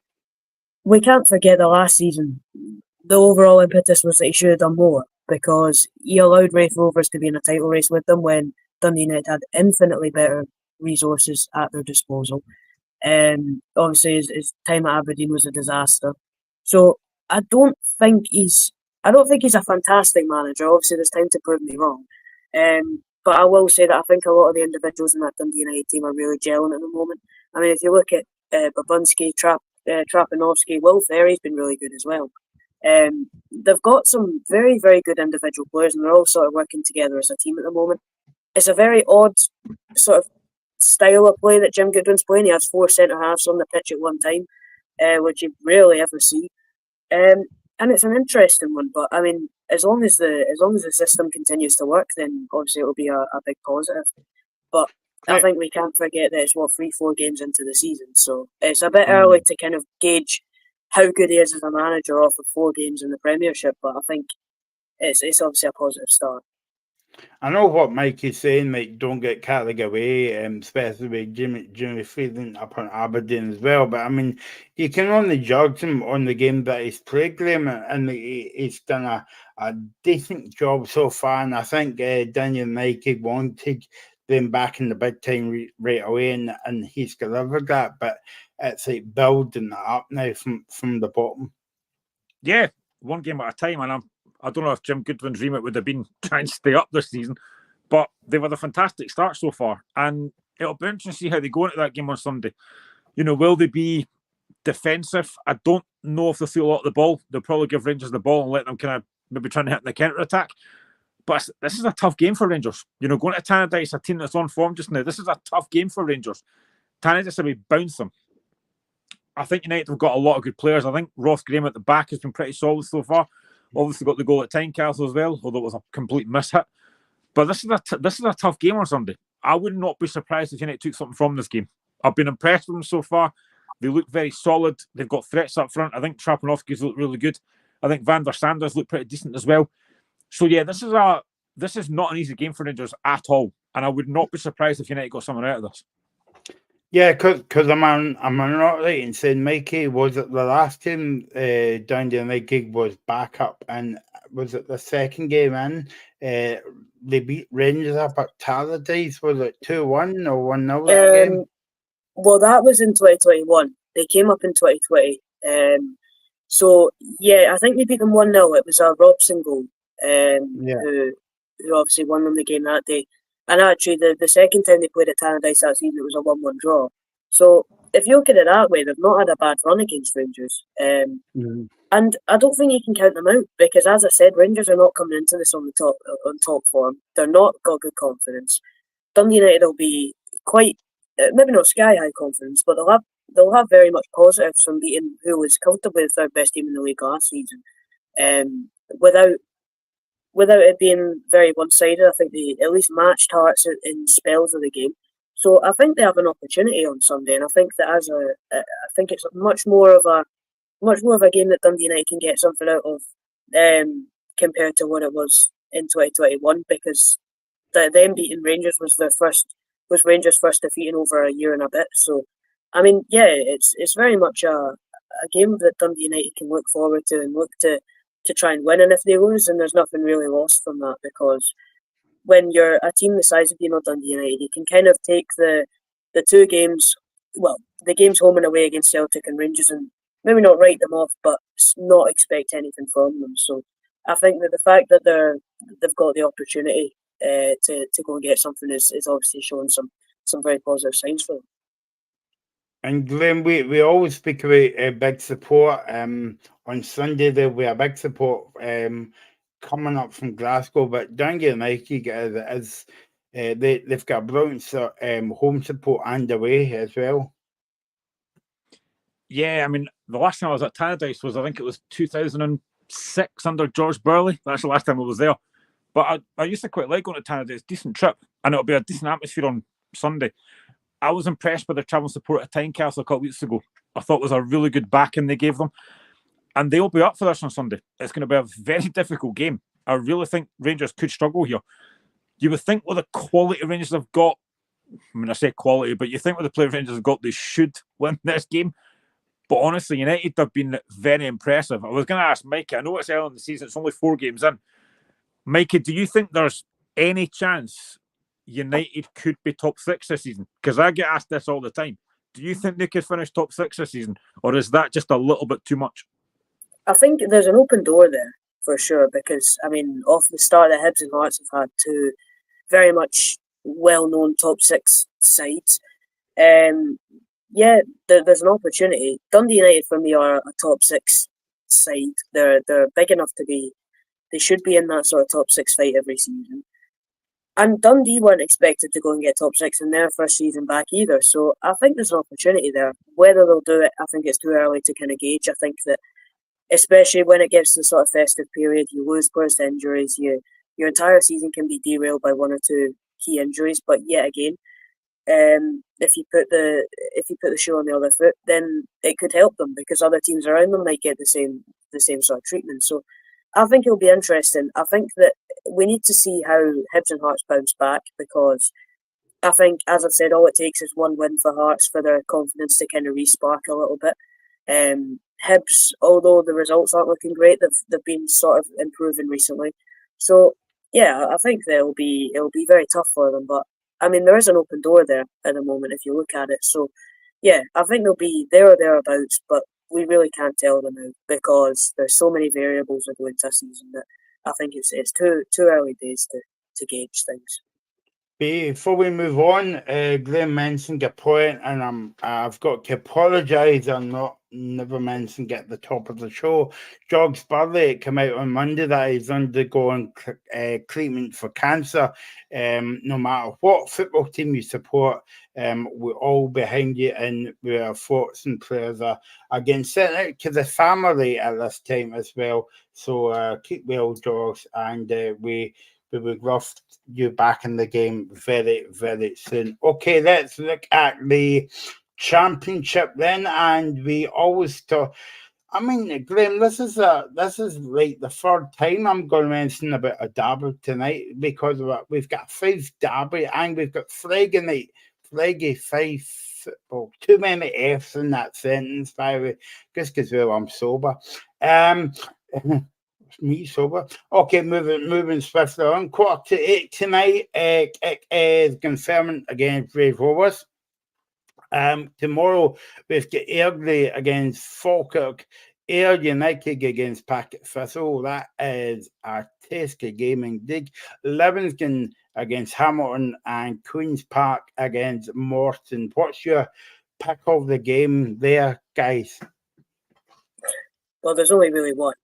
we can't forget that last season, the overall impetus was that he should have done more, because he allowed Raith Rovers to be in a title race with them when Dundee United had infinitely better resources at their disposal. Obviously his time at Aberdeen was a disaster. So I don't think he's a fantastic manager. Obviously there's time to prove me wrong. But I will say that I think a lot of the individuals in that Dundee United team are really gelling at the moment. I mean, if you look at Babunski, Trapanovsky, Will Ferry's been really good as well. They've got some very, very good individual players, and they're all sort of working together as a team at the moment. It's a very odd sort of style of play that Jim Goodwin's playing. He has 4 centre halves on the pitch at one time, which you rarely ever see. And it's an interesting one, but I mean, as long as the system continues to work, then obviously it'll be a big positive. But I think we can't forget that it's 3-4 games into the season, so it's a bit early to kind of gauge how good he is as a manager off of 4 games in the Premiership, but I think it's obviously a positive start. I know what Mike is saying, like, don't get carried away, especially with Jimmy feeling up on Aberdeen as well. But I mean, you can only judge him on the game that he's played, Graham, and he's done a decent job so far. And I think Daniel Nike wanted them back in the big time right away, and he's delivered that. But it's like building that up now from the bottom. Yeah, one game at a time, and I don't know if Jim Goodwin's remit would have been trying to stay up this season, but they've had a fantastic start so far, and it'll be interesting to see how they go into that game on Sunday. You know, will they be defensive? I don't know if they'll see a lot of the ball. They'll probably give Rangers the ball and let them kind of maybe try and hit in the counter-attack. But this is a tough game for Rangers. You know, going to Tannadice, a team that's on form just now, this is a tough game for Rangers. Tannadice will bounce them. I think United have got a lot of good players. I think Ross Graham at the back has been pretty solid so far. Obviously got the goal at Tynecastle as well, although it was a complete mishit. But this is a tough game on Sunday. I would not be surprised if United took something from this game. I've been impressed with them so far. They look very solid. They've got threats up front. I think Trapanovski's look really good. I think Van der Sanders look pretty decent as well. So yeah, this is not an easy game for Rangers at all. And I would not be surprised if United got something out of this. Yeah, because I'm not right in saying Mikey, was it the last time Dundee United was back up, and was it the second game in? They beat Rangers up at Tannadice. Was it 2-1 or 1-0 that game? Well, that was in 2021. They came up in 2020. So yeah, I think they beat them 1-0. It was a Robson goal. Who obviously won them the game that day. And actually, the second time they played at Tannadice that season, it was a 1-1 draw. So if you look at it that way, they've not had a bad run against Rangers. And I don't think you can count them out because, as I said, Rangers are not coming into this on top form. They're not got good confidence. Dundee United will be quite, maybe not sky high confidence, but they'll have very much positives from beating who was comfortably the third best team in the league last season. Without it being very one-sided, I think they at least matched Hearts in spells of the game. So I think they have an opportunity on Sunday, and I think that I think it's much more of a game that Dundee United can get something out of, compared to what it was in 2021, because them beating Rangers was Rangers' first defeat in over a year and a bit. So, I mean, yeah, it's very much a game that Dundee United can look forward to and look to try and win. And if they lose, then there's nothing really lost from that, because when you're a team the size of Dundee United, you can kind of take the 2 games, well, the games home and away against Celtic and Rangers, and maybe not write them off, but not expect anything from them. So I think that the fact that they've got the opportunity to go and get something is obviously showing some very positive signs for them. And Glenn, we always speak about big support. On Sunday there will be a big support coming up from Glasgow, but Dundee United they've got brilliant home support and away as well. Yeah, I mean, the last time I was at Tannadice was, I think it was 2006 under George Burley. That's the last time I was there. But I used to quite like going to Tannadice. Decent trip, and it'll be a decent atmosphere on Sunday. I was impressed by their travel support at Tynecastle a couple of weeks ago. I thought it was a really good backing they gave them. And they'll be up for this on Sunday. It's going to be a very difficult game. I really think Rangers could struggle here. You would think with the quality Rangers have got, I mean, I say quality, but you think with the player Rangers have got, they should win this game. But honestly, United have been very impressive. I was going to ask Mikey, I know it's early in the season, it's only 4 games in. Mikey, do you think there's any chance United could be top 6 this season? Because I get asked this all the time. Do you think they could finish top 6 this season? Or is that just a little bit too much? I think there's an open door there, for sure, because, I mean, off the start, the Hibs and Hearts have had 2 very much well-known top 6 sides. Yeah, there's an opportunity. Dundee United, for me, are a top 6 side. They're big enough to be, they should be in that sort of top 6 fight every season. And Dundee weren't expected to go and get top 6 in their first season back either. So I think there's an opportunity there. Whether they'll do it, I think it's too early to kind of gauge. I think that, especially when it gets to the sort of festive period, you lose players to injuries, your entire season can be derailed by 1 or 2 key injuries. But yet again, if you put the shoe on the other foot, then it could help them because other teams around them might get the same sort of treatment. So I think it'll be interesting. I think that we need to see how Hibs and Hearts bounce back because I think, as I've said, all it takes is one win for Hearts for their confidence to kind of re-spark a little bit. Hibs, although the results aren't looking great, they've been sort of improving recently. So yeah, I think that it'll be very tough for them. But I mean, there is an open door there at the moment if you look at it. So yeah, I think they'll be there or thereabouts, but we really can't tell them now because there's so many variables that go into a season that I think it's too early days to gauge things. Before we move on, Graham mentioned a point, and I've got to apologise. I'm never mentioned at the top of the show. Jogs Burley came out on Monday that he's undergoing treatment for cancer. No matter what football team you support, we're all behind you, and our thoughts and prayers are again sent out to the family at this time as well. So keep well, Jogs, and we would love you back in the game very, very soon. Okay, let's look at the championship then, and we always talk. I mean, Graham, this is like the third time I'm going to mention about a derby tonight because of it. We've got 5 derby and we've got Friday night, Friday 5 football. Too many F's in that sentence, by the way, just because I'm sober. Me sober. Okay, moving swiftly on. 7:45 tonight. It is confirming against Brave Rovers. Tomorrow we've got Airdrie against Falkirk, Ayr United against Packet Thistle. That is a tasty game indeed. Livingston against Hamilton and Queen's Park against Morton. What's your pick of the game there, guys? Well, there's only really one.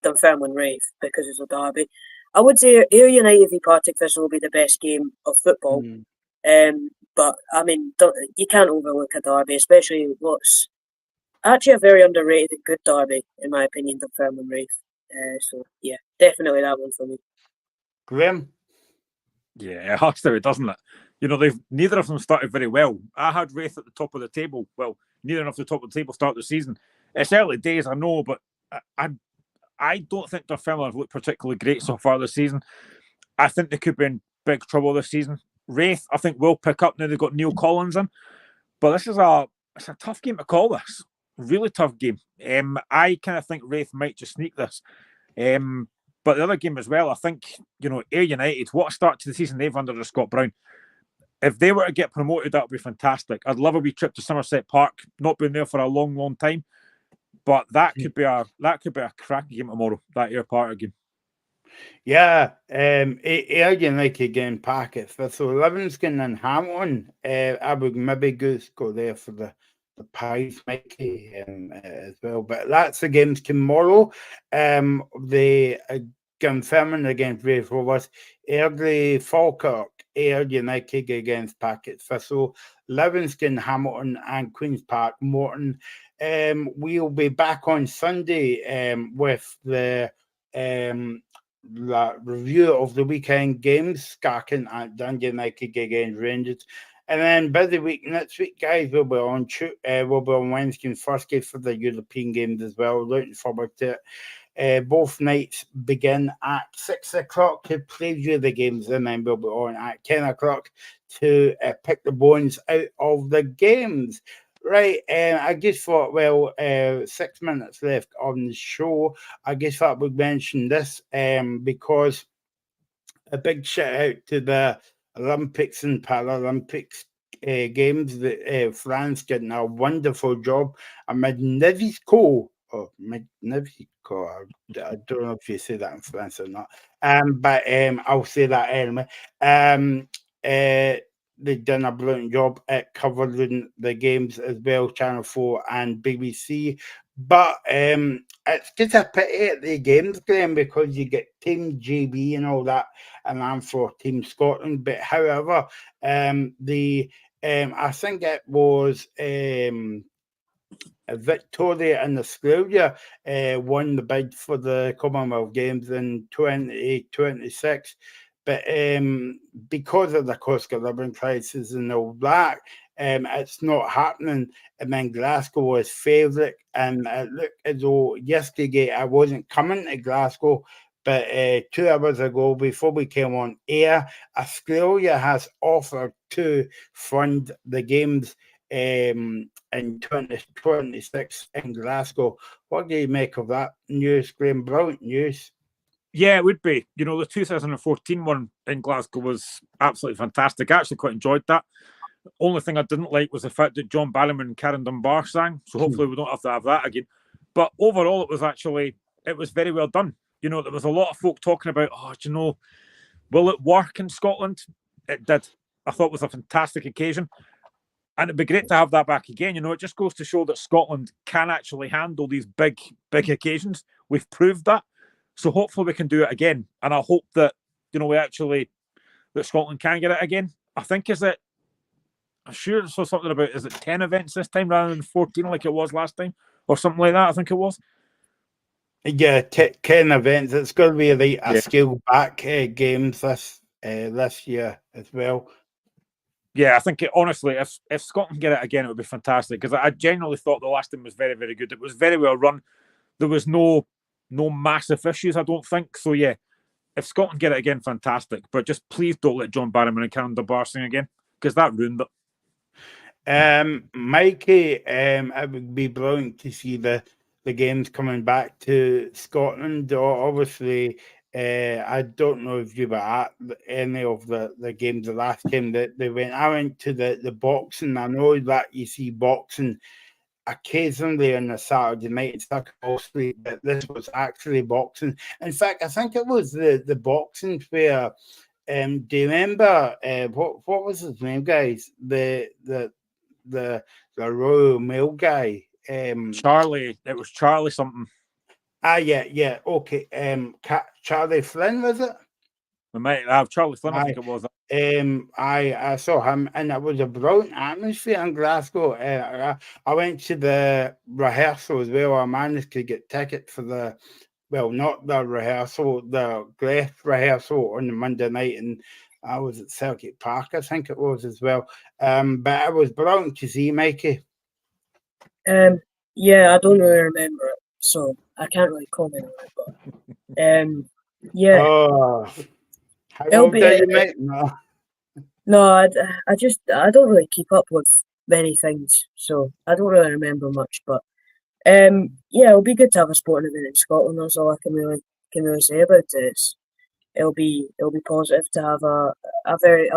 Dunfermline Wraith because it's a derby. I would say Ayr United v Partick Thistle will be the best game of football. But I mean, you can't overlook a derby, especially what's actually a very underrated and good derby, in my opinion, Dunfermline Wraith. So yeah, definitely that one for me. Graham? Yeah, it has to, doesn't it? You know, neither of them started very well. I had Wraith at the top of the table. Well, neither of the top of the table start the season. It's early days, I know, but I don't think Dunfermline have looked particularly great so far this season. I think they could be in big trouble this season. Wraith, I think, will pick up now they've got Neil Collins in. But it's a tough game to call this. Really tough game. I kind of think Wraith might just sneak this. But the other game as well, I think, Ayr United, what a start to the season they've under Scott Brown. If they were to get promoted, that would be fantastic. I'd love a wee trip to Somerset Park. Not been there for a long, long time. But that could be a cracking game tomorrow, that Ayr Park game. Yeah, Ayr United again, Packet Thistle, Livingston and Hamilton. I would maybe go there for the pies, Mikey, as well. But that's the games tomorrow. The Dunfermline against Brave Rovers, Airdrie Falkirk, Ayr United against Packet Thistle, Livingston, Hamilton, and Queen's Park, Morton. We'll be back on Sunday with the review of the weekend games, Scarkin and Dundee United against Rangers. And then busy week next week, guys. We'll be on Wednesday and Thursday for the European games as well. Looking forward to it. Both nights begin at 6 o'clock to preview the games, and then we'll be on at 10 o'clock to pick the bones out of the games. Right, I just thought, 6 minutes left on the show. I just thought we'd mention this because a big shout out to the Olympics and Paralympics games. That France getting a wonderful job. A magnifico. I don't know if you say that in France or not. But I'll say that anyway. They've done a brilliant job at covering the games as well, Channel 4 and BBC. But it's just a pity at the games, Graham, because you get Team GB and all that, and I'm for Team Scotland. But however, I think it was Victoria and Australia won the bid for the Commonwealth Games in 2026. but because of the cost of living crisis and all that, it's not happening. And then Glasgow was favourite, and it looked as though yesterday I wasn't coming to Glasgow, but 2 hours ago, before we came on air, Australia has offered to fund the games in 2026 in Glasgow. What do you make of that news, Graham? Brilliant news. Yeah, it would be. You know, the 2014 one in Glasgow was absolutely fantastic. I actually quite enjoyed that. Only thing I didn't like was the fact that John Barrowman and Karen Dunbar sang. So hopefully we don't have to have that again. But overall, it was very well done. You know, there was a lot of folk talking about, will it work in Scotland? It did. I thought it was a fantastic occasion. And it'd be great to have that back again. You know, it just goes to show that Scotland can actually handle these big occasions. We've proved that. So hopefully we can do it again. And I hope that, that Scotland can get it again. I think, I'm sure I saw something about, is it 10 events this time rather than 14 like it was last time? Or something like that, I think it was. Yeah, 10 events. It's going to be a scale back games this year as well. Yeah, I think honestly, if Scotland get it again, it would be fantastic, because I genuinely thought the last time was very, very good. It was very well run. There was no massive issues, I don't think. So yeah, if Scotland get it again, fantastic. But just please don't let John Barrowman and Karen Dunbar sing again, because that ruined it. Mikey, it would be brilliant to see the games coming back to Scotland. Obviously, I don't know if you were at any of the games the last time that they went. I went to the boxing. I know that you see boxing occasionally on a Saturday night. It's like mostly, but this was actually boxing. In fact, I think it was the boxing where. Do you remember what was his name, guys? The Royal Mail guy. Charlie. It was Charlie something. Yeah. Okay. Charlie Flynn, was it? We might have Charlie Flynn. I think it was. I saw him, and it was a brilliant atmosphere in Glasgow. I went to the rehearsal as well. I managed to get tickets for not the rehearsal, the Glen rehearsal on the Monday night, and I was at Celtic Park, I think it was as well. But it was brilliant to see, Mikey. Yeah, I don't really remember it, so I can't really comment on it. But yeah. Oh, how old are you, mate? No, I don't really keep up with many things, so I don't really remember much. But yeah, it'll be good to have a sporting event in Scotland. That's all I can really say about it. It'll be positive to have a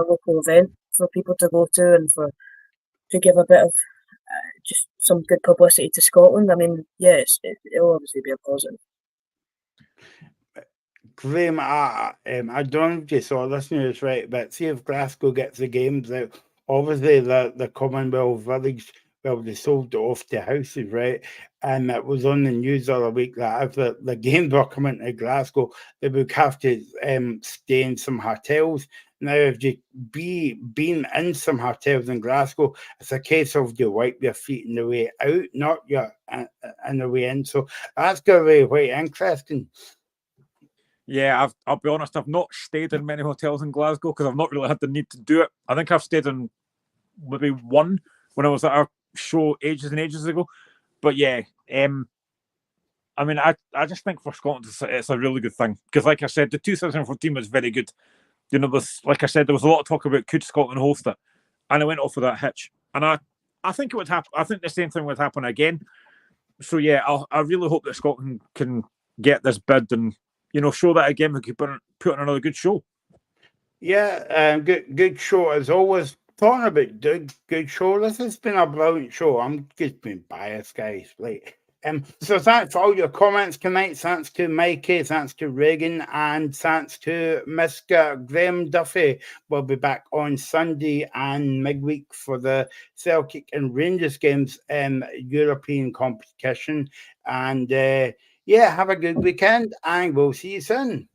local event for people to go to, and to give a bit of just some good publicity to Scotland. I mean, yes, it'll obviously be a positive. Graham, I don't know if you saw this news, right? But see if Glasgow gets the games out. Obviously, the Commonwealth Village, well, they sold it off to houses, right? And it was on the news the other week that if the games were coming to Glasgow, they would have to stay in some hotels. Now, if you been in some hotels in Glasgow, it's a case of you wipe your feet on the way out, not your on the way in. So that's going to be quite interesting. Yeah, I'll be honest, I've not stayed in many hotels in Glasgow because I've not really had the need to do it. I think I've stayed in maybe one when I was at our show ages and ages ago. But yeah, I mean, I just think for Scotland it's a really good thing, because like I said, the 2014 was very good. You know, like I said, there was a lot of talk about could Scotland host it, and it went off with that hitch. And I think it would happen. I think the same thing would happen again. So yeah, I really hope that Scotland can get this bid and show that again. We could put on another good show. Yeah, good show as always. Talking about good show, this has been a brilliant show. I'm just being biased, guys. So thanks for all your comments tonight. Thanks to Mikey, thanks to Reagan, and thanks to Mr. Graham Duffy. We'll be back on Sunday and midweek for the Celtic and Rangers games in European competition. And yeah, have a good weekend, and we'll see you soon.